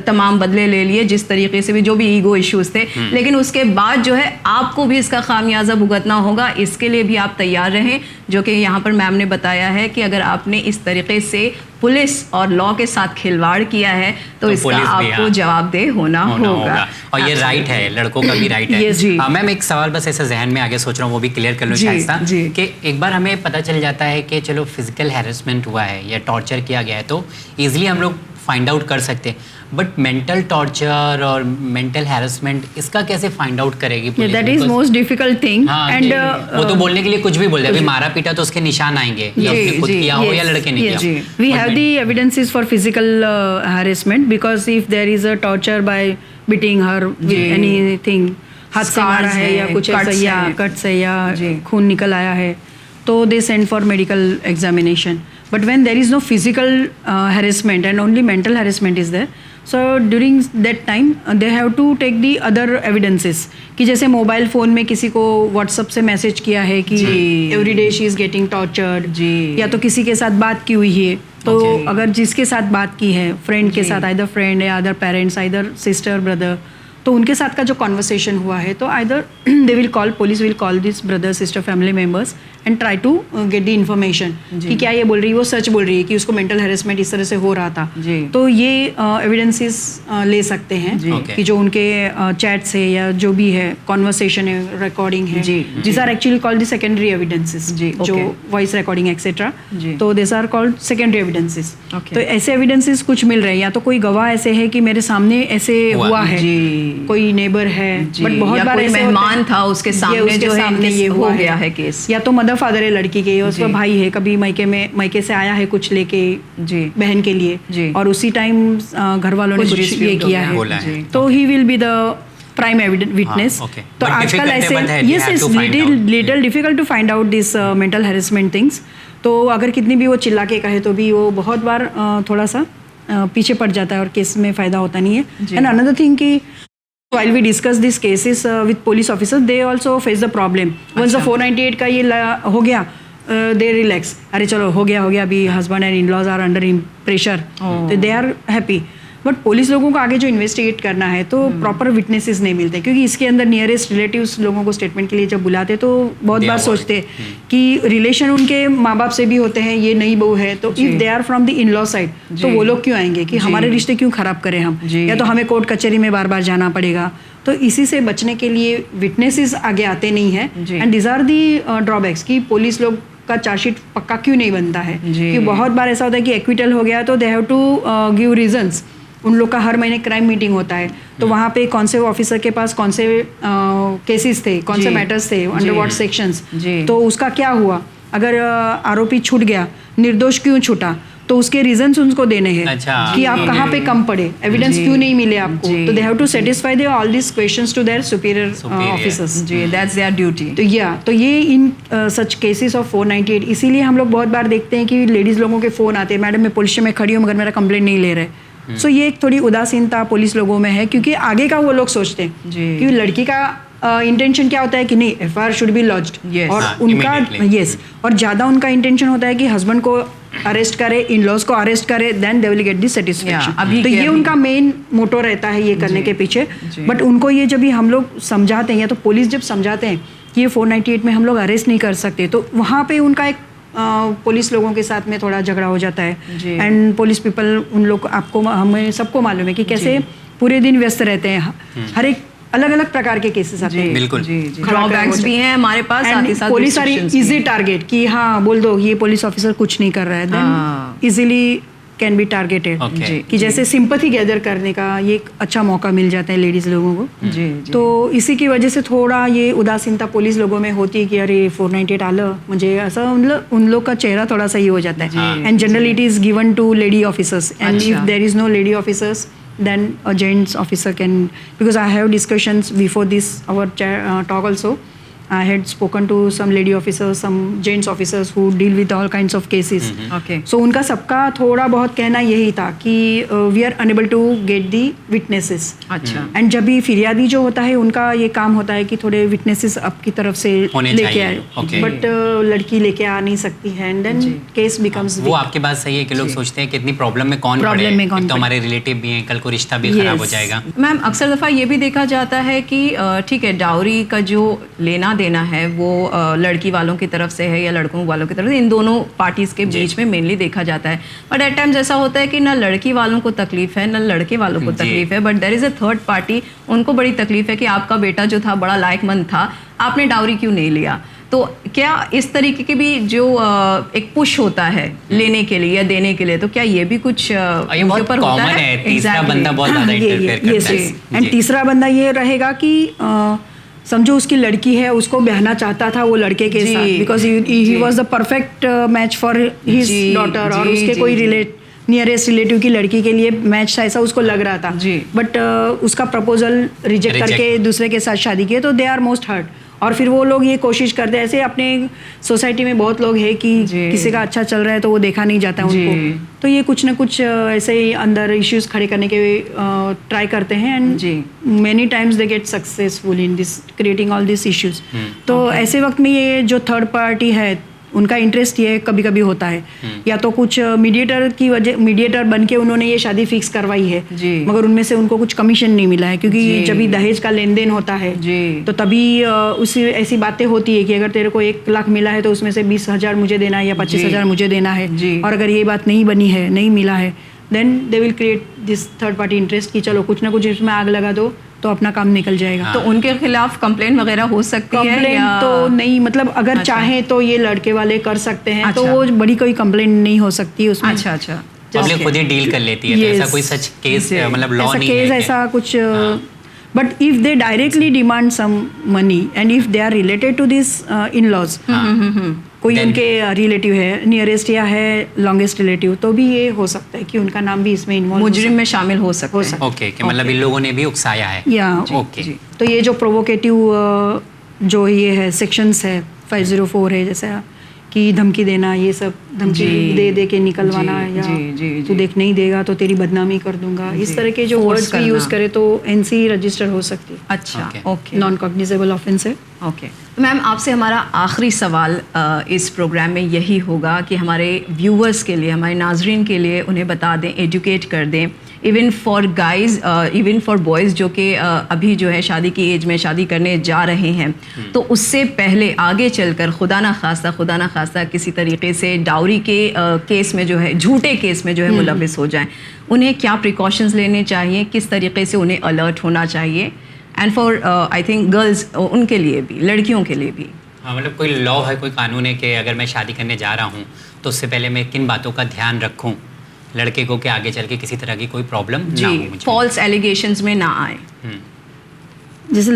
B: تمام بدلے لے لیے, جس طریقے سے بھی جو بھی ایگو ایشوز تھے, لیکن اس کے بعد جو ہے آپ کو بھی اس کا خامیازہ بھگتنا ہوگا. اس کے لیے بھی آپ تیار رہیں. جو کہ یہاں پر میم نے بتایا ہے کہ اگر آپ نے اس طریقے سے پولیس اور لا کے ساتھ کھلواڑ کیا ہے تو اس کا آپ کو جواب دہ ہونا ہوگا.
A: اور یہ رائٹ ہے, لڑکوں کا بھی رائٹ ہے. میم ایک سوال بس ایسے ذہن میں آگے سوچ رہا ہوں, وہ بھی کلیئر کر لوں شائستہ, کہ ایک بار ہمیں پتہ چل جاتا ہے کہ چلو فزیکل ہیرسمنٹ ہوا ہے یا ٹارچر کیا گیا ہے تو ایزیلی ہم لوگ فائنڈ آؤٹ کر سکتے ہیں, بٹ مینٹل ٹارچر اور مینٹل ہیرسمنٹ اس کا کیسے فائنڈ آؤٹ کرے گی police?
B: That is most difficult thing. And
A: وہ تو بولنے کے لیے کچھ بھی بولتے ہیں, ابھی مارا پیٹا تو اس کے نشان آئیں گے, یا اس نے خود کیا ہو یا لڑکے نے کیا.
C: We have the evidences for physical harassment because of there is a torture by beating her with anything, ہاتھ سے مارا ہے یا کچھ ایسا, یا کٹ سے یا خون نکل آیا ہے, تو they send for medical examination. But when there is no physical harassment and only mental harassment is there, so during that time they have to take the other evidences کہ جیسے موبائل فون میں کسی کو what's app سے message کیا ہے کہ every day she is getting tortured, یا تو کسی کے ساتھ بات کی ہوئی ہے, تو اگر جس کے ساتھ بات کی ہے فرینڈ کے ساتھ, آئدر فرینڈ یا other parents, either sister brother, تو ان کے ساتھ کا جو کانورسیشن ہوا ہے تو either they will call, police will call this brother sister family members and try to get the information کہ کیا یہ بول رہی ہے, وہ سچ بول رہی ہے کہ اس کو مینٹل ہیرسمنٹ اس طرح سے ہو رہا تھا. تو یہ ایویڈنسز لے سکتے ہیں کہ جو ان کے چیٹس ہے یا جو بھی ہے کانورسیشن ہے, ریکارڈنگ ہے, these are actually called the secondary evidences, جو وائس ریکارڈنگ ایکسیٹرا, تو these are called secondary evidences. تو ایسے ایویڈنسز کچھ مل رہے ہیں, یا تو کوئی گواہ ایسے ہے کہ میرے سامنے ایسے ہوا ہے, کوئی نیبر ہے, بٹ بہت بار
B: مہمان تھا اس کے سامنے جو ہے یہ ہو گیا ہے کیس,
C: یا تو مدر فادر ہے لڑکی کے, اس کا بھائی ہے, کبھی میکے سے آیا ہے کچھ لے کے بہن کے لیے, اور اسی ٹائم گھر والوں نے کچھ یہ کیا ہے, تو he will be the prime witness. تو آج کل ایسے yes it's little difficult to find out this mental harassment things. تو اگر کتنی بھی وہ چلا کے کہے تو بھی وہ بہت بار تھوڑا سا پیچھے پڑ جاتا ہے اور کیس میں فائدہ ہوتا نہیں ہے. اینڈ اندر تھنگ کہ while we discuss these cases with police officers, they also face the problem. Once the 498 کا یہ ہو گیا, they relax, ارے چلو ہو گیا ابھی husband and in-laws are under pressure, they are happy. But police لوگوں کو آگے جو انویسٹیگیٹ کرنا ہے تو پراپر وٹنسز نہیں ملتے, کیونکہ اس کے اندر نیئرسٹ ریلیٹیوس لوگوں کو اسٹیٹمنٹ کے لیے جب بلاتے تو بہت بار سوچتے کہ ریلیشن ان کے ماں باپ سے بھی ہوتے ہیں, یہ نئی بہو ہے, تو if they are from the in law side تو وہ لوگ کیوں آئیں گے کہ ہمارے رشتے کیوں خراب کریں ہم, یا تو ہمیں کورٹ کچہری میں بار بار جانا پڑے گا. تو اسی سے بچنے کے لیے وٹنسز آگے آتے نہیں ہیں. And these are the drawbacks کہ پولیس لوگ کا چارج شیٹ پکا کیوں نہیں بنتا ہے, کہ بہت بار ایسا ہوتا ہے کہ ایکویٹل ہو گیا تو they have to give reasons. ان لوگ کا ہر مہینے کرائم میٹنگ ہوتا ہے, تو وہاں پہ کون سے آفیسر کے پاس کون سے کیسز تھے, کون سے میٹرز تھے, انڈر واٹ سیکشنز, تو اس کا کیا ہوا. اگر آروپی چھوٹ گیا, نردوش کیوں چھوٹا, تو اس کے ریزنس ان کو دینے ہیں کہ آپ کہاں پہ کم پڑے, ایویڈنس کیوں نہیں ملے آپ کو, تو they have to satisfy the all these questions to their superior officers.
B: That's their duty.
C: تو یہ ان سچ کیسز آف 498, اسی لیے ہم لوگ بہت بار دیکھتے ہیں کہ لیڈیز لوگوں کے فون آتے ہیں, میڈم میں پولیس میں کھڑی ہوں مگر میرا کمپلین نہیں لے رہے. سو یہ ایک تھوڑی اداسینتا پولیس لوگوں میں ہے, کیونکہ آگے کا وہ لوگ سوچتے ہیں کہ لڑکی کا انٹینشن کیا ہوتا ہے کہ نہیں F I R should be launched, اور ان کا یس, اور زیادہ ان کا انٹینشن ہوتا ہے کہ ہسبینڈ کو اریسٹ کرے, ان لاز کو اریسٹ کرے, دین they will get the satisfaction. تو یہ ان کا مین موٹو رہتا ہے یہ کرنے کے پیچھے. بٹ ان کو یہ جب ہم لوگ سمجھاتے ہیں, یا تو پولیس جب سمجھاتے ہیں کہ یہ 498 میں ہم لوگ اریسٹ نہیں کر سکتے, تو وہاں پہ ان کا ایک پولیس لوگوں کے ساتھ میں تھوڑا جھگڑا ہو جاتا ہے. اینڈ پولیس پیپل ان لوگ آپ کو ہمیں سب کو معلوم ہے کہ کیسے پورے دن ویست رہتے ہیں, ہر ایک الگ الگ پرکار کے کیسز آتے ہیں,
A: بالکل
B: ڈرا بیکس بھی ہیں ہمارے پاس,
C: پولیس آر ایزی ٹارگیٹ کہ ہاں بول دو یہ پولیس آفیسر کچھ نہیں کر رہا ہے, دین ایزیلی کین بی ٹارگیٹڈ, کہ جیسے سمپتھی گیدر کرنے کا یہ ایک اچھا موقع مل جاتا ہے لیڈیز لوگوں کو. تو اسی کی وجہ سے تھوڑا یہ اداسینتا پولیس لوگوں میں ہوتی ہے کہ ارے 498 آلو مجھے ایسا, ان لوگ کا چہرہ تھوڑا سا یہ ہو جاتا ہے. And generally it is given to lady officers, and if there is no lady officers then a gents officer can, because I have discussions before this our talk also, I had spoken to some lady officers, some gents officers who deal with all kinds of cases.
B: Okay.
C: So ان کا سب کا تھوڑا بہت کہنا یہی تھا کہ we are unable to get the witnesses.
B: اچھا.
C: And جب بھی فریادی جو ہوتا ہے ان کا یہ کام ہوتا ہے کہ تھوڑے witnesses آپ کی طرف سے لے کے آئے, بٹ لڑکی لے کے آ نہیں سکتی ہے, اینڈ دین کیس بیکمز.
A: وہ آپ کی بات صحیح ہے کہ لوگ سوچتے ہیں کہ اتنی پرابلم میں کون پڑے, تو ہمارے ریلیٹیو بھی ہیں, کل کو رشتہ بھی خراب ہو جائے گا.
B: میم اکثر دفعہ یہ بھی دیکھا جاتا ہے کہ ٹھیک ہے ڈاوری کا جو لینا دینا ہے وہ لڑکی والوں کی طرف سے ہے یا لڑکوں والوں کی طرف سے, ان دونوں پارٹیز کے بیچ میں مینلی دیکھا جاتا ہے. بٹ ایٹ ٹائمز ایسا ہوتا ہے کہ نہ لڑکی والوں کو تکلیف ہے نہ لڑکے والوں کو تکلیف ہے, but there is a third party, ان کو بڑی تکلیف ہے کہ آپ کا بیٹا جو تھا بڑا لائق مند تھا, آپ نے ڈاوری کیوں نہیں لیا. تو کیا اس طریقے کی بھی جو ایک پش ہوتا ہے لینے کے لیے یا دینے کے لیے, تو کیا یہ بھی کچھ اوپر ہوتا ہے؟
A: تیسرا بندہ بہت زیادہ انٹرفیئر کرتا ہے.
C: اینڈ تیسرا بندہ یہ رہے گا کہ سمجھو اس کی لڑکی ہے, اس کو بہنا چاہتا تھا وہ لڑکے کے ساتھ, because he was the perfect match for his daughter, اور اس کے کوئی نیئرسٹ ریلیٹیو کی لڑکی کے لیے میچ تھا, ایسا اس کو لگ رہا تھا. بٹ اس کا پرپوزل ریجیکٹ کر کے دوسرے کے ساتھ شادی کی, تو دے آر موسٹ ہرٹ. اور پھر وہ لوگ یہ کوشش کرتے ہیں, ایسے اپنے سوسائٹی میں بہت لوگ ہیں کہ کسی کا اچھا چل رہا ہے تو وہ دیکھا نہیں جاتا ہے ان کو, تو یہ کچھ نہ کچھ ایسے ہی اندر ایشوز کھڑے کرنے کے ٹرائی کرتے ہیں, and many times they get successful in this creating all these issues. تو ایسے وقت میں یہ جو تھرڈ پارٹی ہے ان کا انٹرسٹ یہ کبھی کبھی ہوتا ہے, یا تو کچھ میڈیٹر بن کے انہوں نے یہ شادی فکس کروائی ہے, مگر ان میں سے ان کو کچھ کمیشن نہیں ملا ہے, کیونکہ جب دہیج کا لین دین ہوتا ہے تو تبھی ایسی باتیں ہوتی ہے کہ اگر تیرے کو 1 لاکھ ملا ہے تو اس میں سے 20,000 مجھے دینا ہے یا 25,000 مجھے دینا ہے, اور اگر یہ بات نہیں بنی ہے, نہیں ملا ہے, then they will create this third party interest کہ چلو کچھ نہ کچھ اس میں آگ لگا دو تو اپنا کام نکل جائے گا.
B: تو ان کے خلاف کمپلین وغیرہ ہو سکتی ہے؟
C: کمپلین تو نہیں, مطلب اگر چاہیں تو یہ لڑکے والے کر سکتے ہیں, تو وہ بڑی کوئی کمپلین نہیں ہو سکتی اس میں.
B: اچھا
A: پبلک خود ہی ڈیل کر لیتی ہے, تو ایسا کوئی سچ کیس مطلب لا نہیں ہے
C: ایسا کچھ. But if they directly demand some money and if they are related to this in-laws, کوئی ان کے ریلیٹیو ہے, نیئرسٹ یا ہے لانگسٹ ریلیٹیو, تو بھی یہ ہو سکتا ہے کہ ان کا نام بھی اس میں انوالو,
B: مجرم میں شامل ہو سکتا ہے.
A: اوکے, کہ مطلب ان لوگوں نے بھی اکسایا ہے. اوکے,
C: تو یہ جو پرووکیٹیو جو یہ ہے سیکشنز ہے 504 ہے, جیسا کہ دھمکی دینا, یہ سب دھمکی دے کے نکلوانا, یا تو دیکھ نہیں دے گا تو تیری بدنامی کر دوں گا, اس طرح کے جو ورڈز بھی یوز کرے تو NC رجسٹر ہو سکتی ہے.
B: اچھا, اوکے,
C: نان کاگنیزیبل آفینس ہے.
B: اوکے, تو میم آپ سے ہمارا آخری سوال اس پروگرام میں یہی ہوگا کہ ہمارے ویورز کے لیے, ہمارے ناظرین کے لیے انہیں بتا دیں, ایجوکیٹ کر دیں, even for guys, even for boys جو کہ ابھی جو ہے شادی کی ایج میں شادی کرنے جا رہے ہیں, تو اس سے پہلے آگے چل کر خدا نہ خواستہ کسی طریقے سے ڈاوری کے کیس میں جو ہے, جھوٹے کیس میں جو ہے ملوث ہو جائیں, انہیں کیا پریکاشنز لینے چاہیے, کس طریقے سے انہیں الرٹ ہونا چاہیے, and for I think girls, ان کے لیے بھی, لڑکیوں کے لیے بھی.
A: ہاں, مطلب کوئی لا ہے, کوئی قانون ہے کہ اگر میں شادی کرنے جا رہا ہوں تو اس سے پہلے میں کن باتوں کا دھیان رکھوں لڑکے کو کہ آگے چل کے کسی طرح کی کوئی پرابلم نہ ہو,
B: فالس ایلیگیشنز میں نہ آئے.
C: جیسے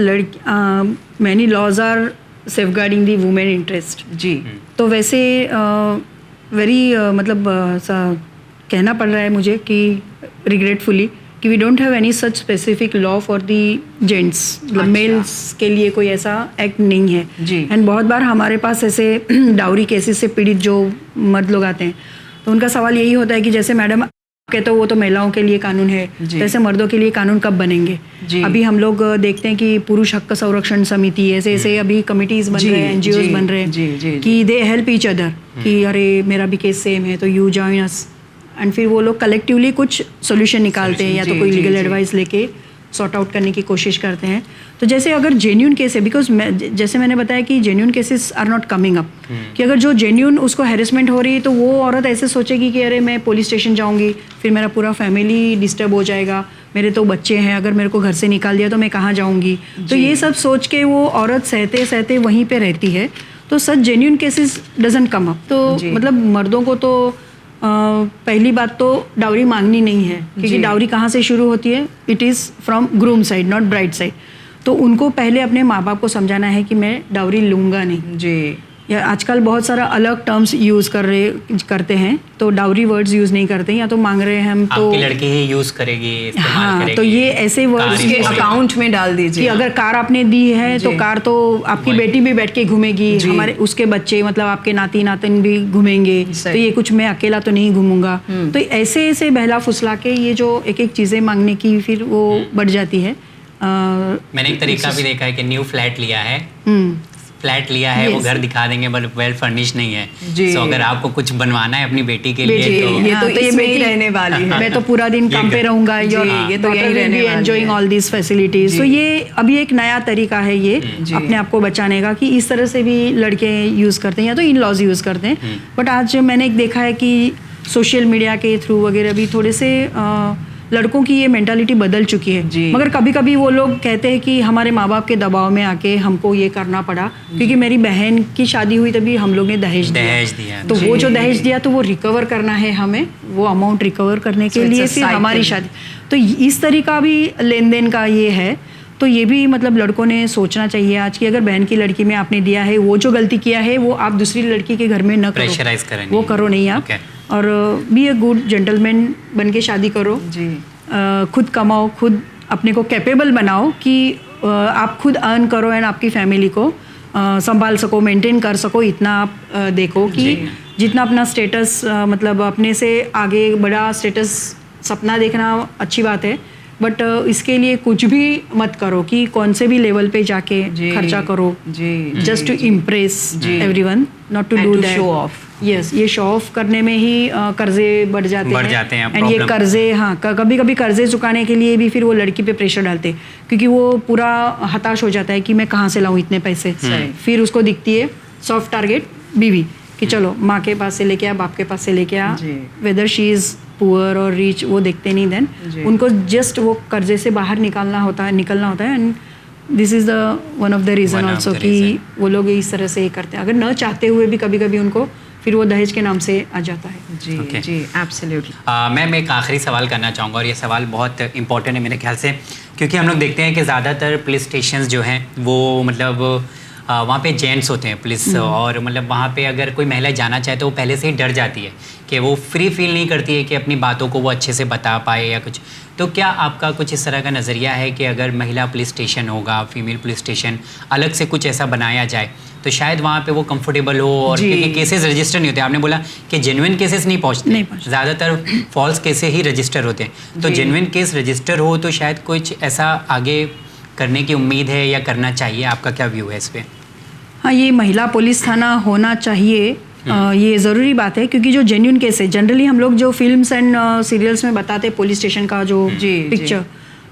C: many laws are safeguarding the women interest, تو ویسے ویری مطلب کہنا پڑ رہا ہے مجھے کہ ریگریٹفلی کہ we don't have any such specific law for the gents, مطلب میلس کے لیے کوئی ایسا ایکٹ نہیں ہے. اینڈ بہت بار ہمارے پاس ایسے ڈاوری کیسز سے پیڑت جو مرد لوگ آتے ہیں, تو ان کا سوال یہی ہوتا ہے کہ جیسے میڈم کہتے ہو وہ تو مہیلاؤں کے لیے قانون ہے, جیسے مردوں کے لیے قانون کب بنیں گے. ابھی ہم لوگ دیکھتے ہیں کہ پروش حق سرکشن سمیتی ایسے ایسے ابھی کمیٹیز بن رہے ہیں, NGOs بن رہے ہیں کہ دے ہیلپ ایچ ادر, کہ ارے میرا بھی کیس سیم ہے تو یو جوائن اس, اینڈ پھر وہ لوگ کلیکٹیولی کچھ سولوشن نکالتے ہیں, یا تو کوئی لیگل ایڈوائس لے کے سارٹ آؤٹ کرنے کی کوشش کرتے ہیں. تو جیسے اگر جینیون کیس ہے, بیکاز جیسے میں نے بتایا کہ genuine cases are not coming up, کہ اگر جو جینیون اس کو ہیرسمنٹ ہو رہی ہے تو وہ عورت ایسے سوچے گی کہ ارے میں پولیس اسٹیشن جاؤں گی, پھر میرا پورا فیملی ڈسٹرب ہو جائے گا, میرے تو بچے ہیں, اگر میرے کو گھر سے نکال دیا تو میں کہاں جاؤں گی. تو یہ سب سوچ کے وہ عورت سہتے وہیں پہ رہتی ہے. تو سچ جینیون کیسز ڈزنٹ کم اپ. تو مطلب مردوں کو تو پہلی بات تو ڈاوری مانگنی نہیں ہے, کیونکہ ڈاوری کہاں سے شروع ہوتی ہے, it is from groom side not bride side. تو ان کو پہلے اپنے ماں باپ کو سمجھانا ہے کہ میں ڈاوری لوں گا نہیں. یا آج کل بہت سارا الگ ٹرمس یوز کرتے ہیں, تو ڈاوری ورڈز یوز نہیں کرتے ہیں, یا تو مانگ رہے ہیں ہم تو
A: لڑکی ہی یوز کرے گی.
C: ہاں, تو یہ ایسے ورڈز
B: کے اکاؤنٹ میں ڈال دیجیے
C: کہ اگر کار آپ نے دی ہے تو کار تو آپ کی بیٹی بھی بیٹھ کے گھومے گی, ہمارے اس کے بچے مطلب آپ کے ناتی ناتن بھی گھومیں گے, تو یہ کچھ میں اکیلا تو نہیں گھوموں گا. تو ایسے ایسے بہلا پھسلا کے یہ جو ایک ایک چیزیں مانگنے کی پھر وہ بڑھ جاتی ہے.
A: میں نے ایک طریقہ بھی دیکھا ہے کہ نیو فلیٹ لیا ہے, फ्लैट लिया है वो घर दिखा देंगे बट वेल फर्निश नहीं है. So अगर आपको कुछ बनवाना है अपनी बेटी के लिए तो
B: ये तो इसमें ही रहने वाली है.
C: मैं तो पूरा दिन काम पे रहूंगा,
B: ये तो यही रहने वाली है.
C: Enjoying all this facilities. तो ये अभी एक नया तरीका है ये अपने आप को बचाने का, कि इस तरह से भी लड़के यूज करते हैं या तो इन लॉज यूज करते हैं. बट आज मैंने एक देखा है कि सोशल मीडिया के थ्रू वगैरह भी थोड़े से लड़कों की ये मेंटालिटी बदल चुकी है. मगर कभी कभी वो लोग कहते हैं कि हमारे माँ बाप के दबाव में आके हमको ये करना पड़ा, क्योंकि मेरी बहन की शादी हुई तभी हम लोग ने दहेज दिया. तो वो जो दहेज दिया तो वो रिकवर करना है हमें, वो अमाउंट रिकवर करने के लिए फिर हमारी शादी. तो इस तरीका भी लेन देन का ये है. तो ये भी मतलब लड़कों ने सोचना चाहिए आज की, अगर बहन की लड़की में आपने दिया है, वो जो गलती किया है वो आप दूसरी लड़की के घर में न
A: प्रेशराइज करें,
C: वो करो नहीं आप. और बी ए गुड जेंटलमैन बन के शादी करो जी. खुद कमाओ, खुद अपने को कैपेबल बनाओ कि आप खुद अर्न करो एंड आपकी फैमिली को संभाल सको, मेंटेन कर सको. इतना आप देखो कि जितना अपना स्टेटस मतलब अपने से आगे बड़ा स्टेटस सपना देखना अच्छी बात है, बट इसके लिए कुछ भी मत करो कि कौन से भी लेवल पे जाके खर्चा करो just to impress everyone, not to do that, show off. Yes, ये शो ऑफ करने में ही कर्जे बढ़ जाते हैं. एंड ये कर्जे, हाँ, कभी कभी कर्जे चुकाने के लिए भी फिर वो लड़की पे प्रेशर डालते हैं, क्योंकि वो पूरा हताश हो जाता है कि मैं कहाँ से लाऊं इतने पैसे. फिर उसको दिखती है सॉफ्ट टारगेट बीवी कि चलो माँ के पास से लेके आ, बाप के पास से लेके आ, वेदर शी इज पुअर और रिच वो देखते नहीं. देन उनको जस्ट वो कर्जे से बाहर निकलना होता है. And this is the one of the reason also कि वो लोग इस तरह से करते हैं, अगर न चाहते हुए भी कभी कभी उनको फिर वो दहेज के नाम से आ जाता है.
B: जी एब्सोल्युटली.
A: मैं एक आखिरी सवाल करना चाहूँगा, और ये सवाल बहुत इंपॉर्टेंट है मेरे ख्याल से, क्योंकि हम लोग देखते हैं कि ज़्यादातर पुलिस स्टेशन जो हैं वो मतलब वहाँ पे जेंट्स होते हैं पुलिस, और मतलब वहाँ पे अगर कोई महिला जाना चाहे तो वो पहले से ही डर जाती है कि वो फ्री फील नहीं करती है कि अपनी बातों को वो अच्छे से बता पाए या कुछ. तो क्या आपका कुछ इस तरह का नज़रिया है कि अगर महिला पुलिस स्टेशन होगा, फीमेल पुलिस स्टेशन अलग से कुछ ऐसा बनाया जाए तो शायद वहाँ पे वो कंफर्टेबल हो, और क्योंकि केसेस रजिस्टर नहीं होते, आपने बोला कि जेन्युइन केसेस नहीं पहुँचते, ज़्यादातर फॉल्स केसेस ही रजिस्टर होते हैं. तो जेन्युइन केस रजिस्टर हो तो शायद कुछ ऐसा आगे करने की उम्मीद है या करना चाहिए. आपका क्या व्यू है इस पर?
C: हाँ, ये महिला पुलिस थाना होना चाहिए, ये ज़रूरी बात है, क्योंकि जो जेन्युइन केस है, जनरली हम लोग जो फिल्म्स एंड सीरियल्स में बताते हैं पुलिस स्टेशन का जो पिक्चर,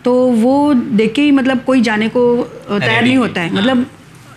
C: तो वो देख के ही मतलब कोई जाने को तैयार नहीं होता है. मतलब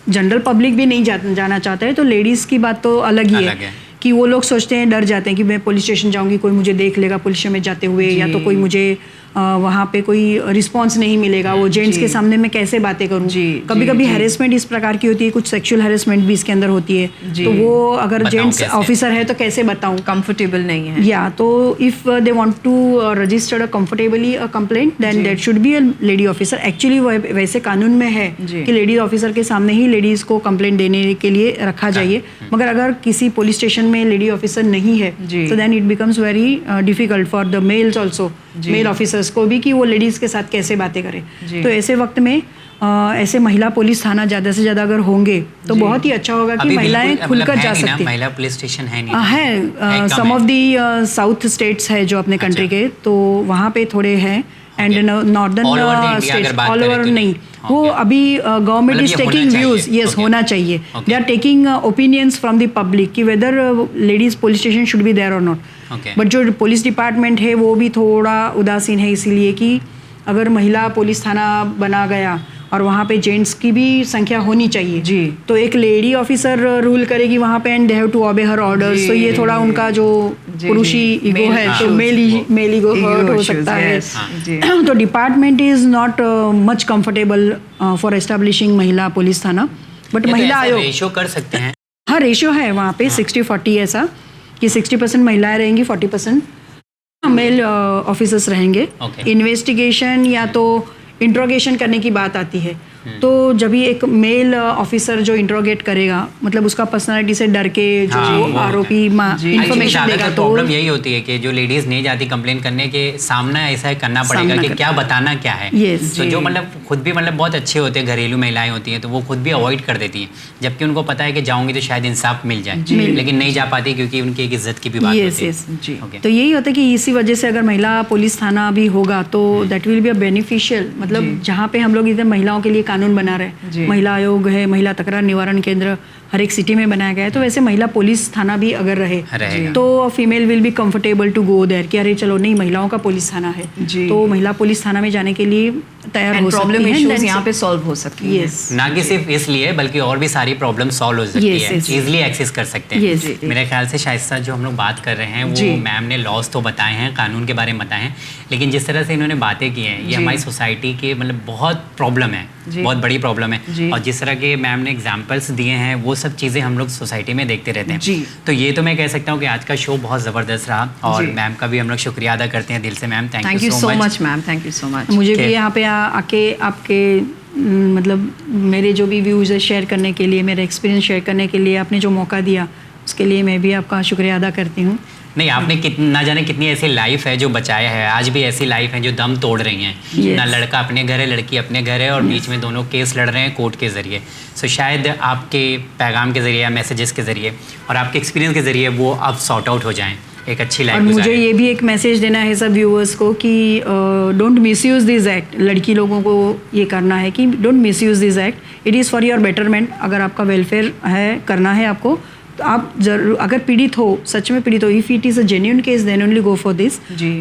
C: जनरल पब्लिक भी नहीं जाना चाहता है. तो लेडीज़ की बात तो अलग ही है कि वो लोग सोचते हैं, डर जाते हैं कि मैं पुलिस स्टेशन जाऊंगी, कोई मुझे देख लेगा पुलिस स्टेशन में जाते हुए, या तो कोई मुझे वहाँ पे कोई रिस्पांस नहीं मिलेगा, वो जेंट्स के सामने मैं कैसे बातें करूँ. कभी कभी हैरेसमेंट इस प्रकार की होती है, कुछ सेक्सुअल हैरेसमेंट भी इसके अंदर होती है. तो वो अगर जेंट्स ऑफिसर है तो कैसे बताऊँ,
B: कंफर्टेबल नहीं है.
C: या तो if they want to register comfortably a complaint, then that should be a lady officer. Actually वैसे कानून में है कि लेडी ऑफिसर के सामने ही लेडीज को कंप्लेंट देने के लिए रखा जाइए. मगर अगर किसी पुलिस स्टेशन में लेडी ऑफिसर नहीं है तो then it becomes very difficult for the males also, male officers को भी, कि वो लेडीज़ के साथ कैसे बातें करें. तो ऐसे वक्त में ऐसे महिला पुलिस थाना ज़्यादा से ज़्यादा अगर होंगे तो बहुत ही अच्छा होगा कि महिलाएं खुलकर जा सकती हैं.
A: महिला पुलिस स्टेशन है नहीं,
C: है सम ऑफ दी साउथ स्टेट्स है जो अपने कंट्री के, तो वहाँ पे थोड़े हैं. And northern states all over नहीं, वो अभी government is taking views. Yes, होना चाहिए. They are taking opinions from the public कि whether ladies police station should be there और नॉट. बट जो पुलिस डिपार्टमेंट है वो भी थोड़ा उदासीन है, इसीलिए कि अगर महिला पुलिस थाना बना गया और वहाँ पे जेंट्स की भी संख्या होनी चाहिए जी, तो एक लेडी ऑफिसर रूल करेगी वहाँ पे, and they have to obey her orders. तो ये थोड़ा उनका जो पुरुषी ईगो है, तो मेल ईगो हर्ट हो सकता है. तो department is not much comfortable for establishing महिला पुलिस थाना. बट महिला आयोग
A: रेशियो कर सकते हैं.
C: हाँ, रेशियो है वहाँ पे 60-40 ऐसा कि 60% महिलाएं रहेंगी, 40% मेल ऑफिसर्स रहेंगे. इन्वेस्टिगेशन या तो इंट्रोगेशन करने की बात आती है, तो जब भी एक मेल ऑफिसर जो इंट्रोगेट करेगा, मतलब उसका पर्सनालिटी से डर के जो आरोपी इंफॉर्मेशन देगा, तो
A: प्रॉब्लम यही होती है कि जो लेडीज नहीं जाती कंप्लेन करने के, सामना ऐसा करना पड़ेगा कि क्या बताना क्या है. तो जो मतलब खुद भी मतलब बहुत अच्छे होते हैं, घरेलू महिलाएं होती हैं, तो वो खुद भी अवॉइड कर देती हैं, जबकि उनको पता है कि जाऊंगी तो शायद इंसाफ मिल जाए, लेकिन नहीं जा पाती क्योंकि उनकी एक इज्जत की भी बात होती है.
C: तो यही होता है कि इसी वजह से अगर महिला पुलिस थाना भी होगा तो that will be a beneficial. मतलब जहाँ पे हम लोग इधर महिलाओं के लिए कानून बना रहे, महिला आयोग है, महिला तकरार निवारण केंद्र हर एक सिटी में बनाया गया है, तो वैसे महिला पुलिस थाना भी अगर रहे तो female will be comfortable to go there कि अरे चलो नहीं महिलाओं का पुलिस थाना है, तो महिला पुलिस थाना में जाने के लिए तैयार हो सकती है,
B: प्रॉब्लम यहाँ पे सॉल्व हो सकती है।
A: ना कि सिर्फ इसलिए बल्कि और भी सारी प्रॉब्लम सॉल्व हो सकती है, इजीली एक्सेस कर सकते हैं। मेरे ख्याल से शाइस्ता जो हम लोग बात कर रहे हैं वो मैम ने लॉज तो बताए हैं, कानून के बारे में बताए हैं, लेकिन जिस तरह से इन्होंने बातें की हैं ये हमारी सोसाइटी के मतलब बहुत प्रॉब्लम है, बहुत बड़ी प्रॉब्लम है, और जिस तरह के मैम ने एग्जाम्पल्स दिए हैं वो सब चीज़ें हम लोग सोसाइटी में देखते रहते हैं। तो ये तो मैं कह सकता हूँ कि आज का शो बहुत ज़बरदस्त रहा, और मैम का भी हम लोग शुक्रिया अदा करते हैं दिल से। Ma'am thank you so much
B: ma'am, thank you so much.
C: मुझे भी यहाँ पे आके आपके मतलब मेरे जो भी व्यूज़ है शेयर करने के लिए, मेरा एक्सपीरियंस शेयर करने के लिए आपने जो मौका दिया उसके लिए मैं भी आपका शुक्रिया अदा करती हूँ।
A: नहीं, आपने ना जाने कितनी ऐसी लाइफ है जो बचाया है, आज भी ऐसी लाइफ है जो दम तोड़ रही हैं। ना लड़का अपने घर है, लड़की अपने घर है, और बीच में दोनों केस लड़ रहे हैं कोर्ट के ज़रिए। सो शायद आपके पैगाम के ज़रिए या मैसेजेस के ज़रिए और आपके एक्सपीरियंस के ज़रिए वो अब सॉर्ट आउट हो जाएँ, एक अच्छी लाइफ।
C: और मुझे ये भी एक मैसेज देना है सब व्यूअर्स को कि डोंट मिसयूज दिस एक्ट। लड़की लोगों को ये करना है कि don't misuse this act, it is for your betterment. अगर आपका वेलफेयर है, करना है आपको, तो आप जरूर, अगर पीड़ित हो, सच में पीड़ित हो, if it is a genuine case then only go for this.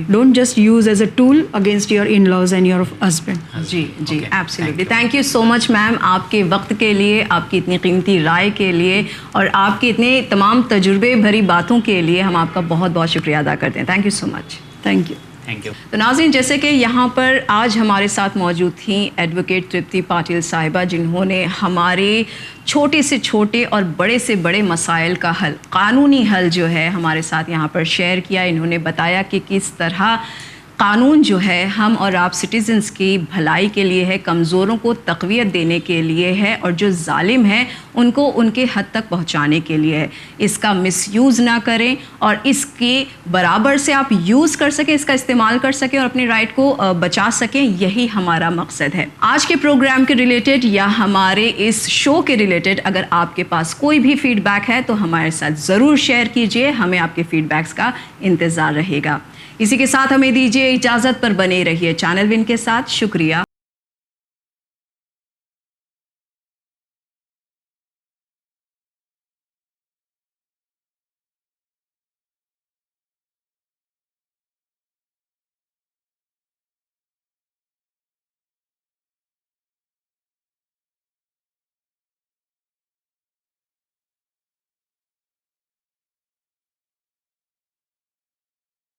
C: Don't just use as a tool against your in laws and your husband.
B: जी absolutely. Thank you so much ma'am, आपके वक्त के लिए, आपकी इतनी कीमती राय के लिए और आपके इतने तमाम तजुर्बे भरी बातों के लिए हम आपका बहुत बहुत शुक्रिया अदा करते हैं। Thank you so much.
C: Thank you.
A: Thank you.
B: तो नाज़रीन, जैसे कि यहाँ पर आज हमारे साथ मौजूद थी एडवोकेट तृप्ति पाटिल साहिबा, जिन्होंने हमारे छोटे से छोटे और बड़े से बड़े मसाइल का हल, कानूनी हल जो है हमारे साथ यहाँ पर शेयर किया। इन्होंने बताया कि किस तरह कानून जो है हम और आप सिटीजन्स की भलाई के लिए है, कमज़ोरों को तक़वियत देने के लिए है, और जो जालिम है उनको उनके हद तक पहुंचाने के लिए है। इसका मिसयूज़ ना करें और इसके बराबर से आप यूज़ कर सकें, इसका इस्तेमाल कर सकें और अपने राइट को बचा सकें, यही हमारा मकसद है। आज के प्रोग्राम के रिलेटेड या हमारे इस शो के रिलेटेड अगर आपके पास कोई भी फीडबैक है तो हमारे साथ ज़रूर शेयर कीजिए, हमें आपके फीडबैक्स का इंतज़ार रहेगा। इसी के साथ हमें दीजिए इजाज़त, पर बने रहिए चैनल विन के साथ। शुक्रिया।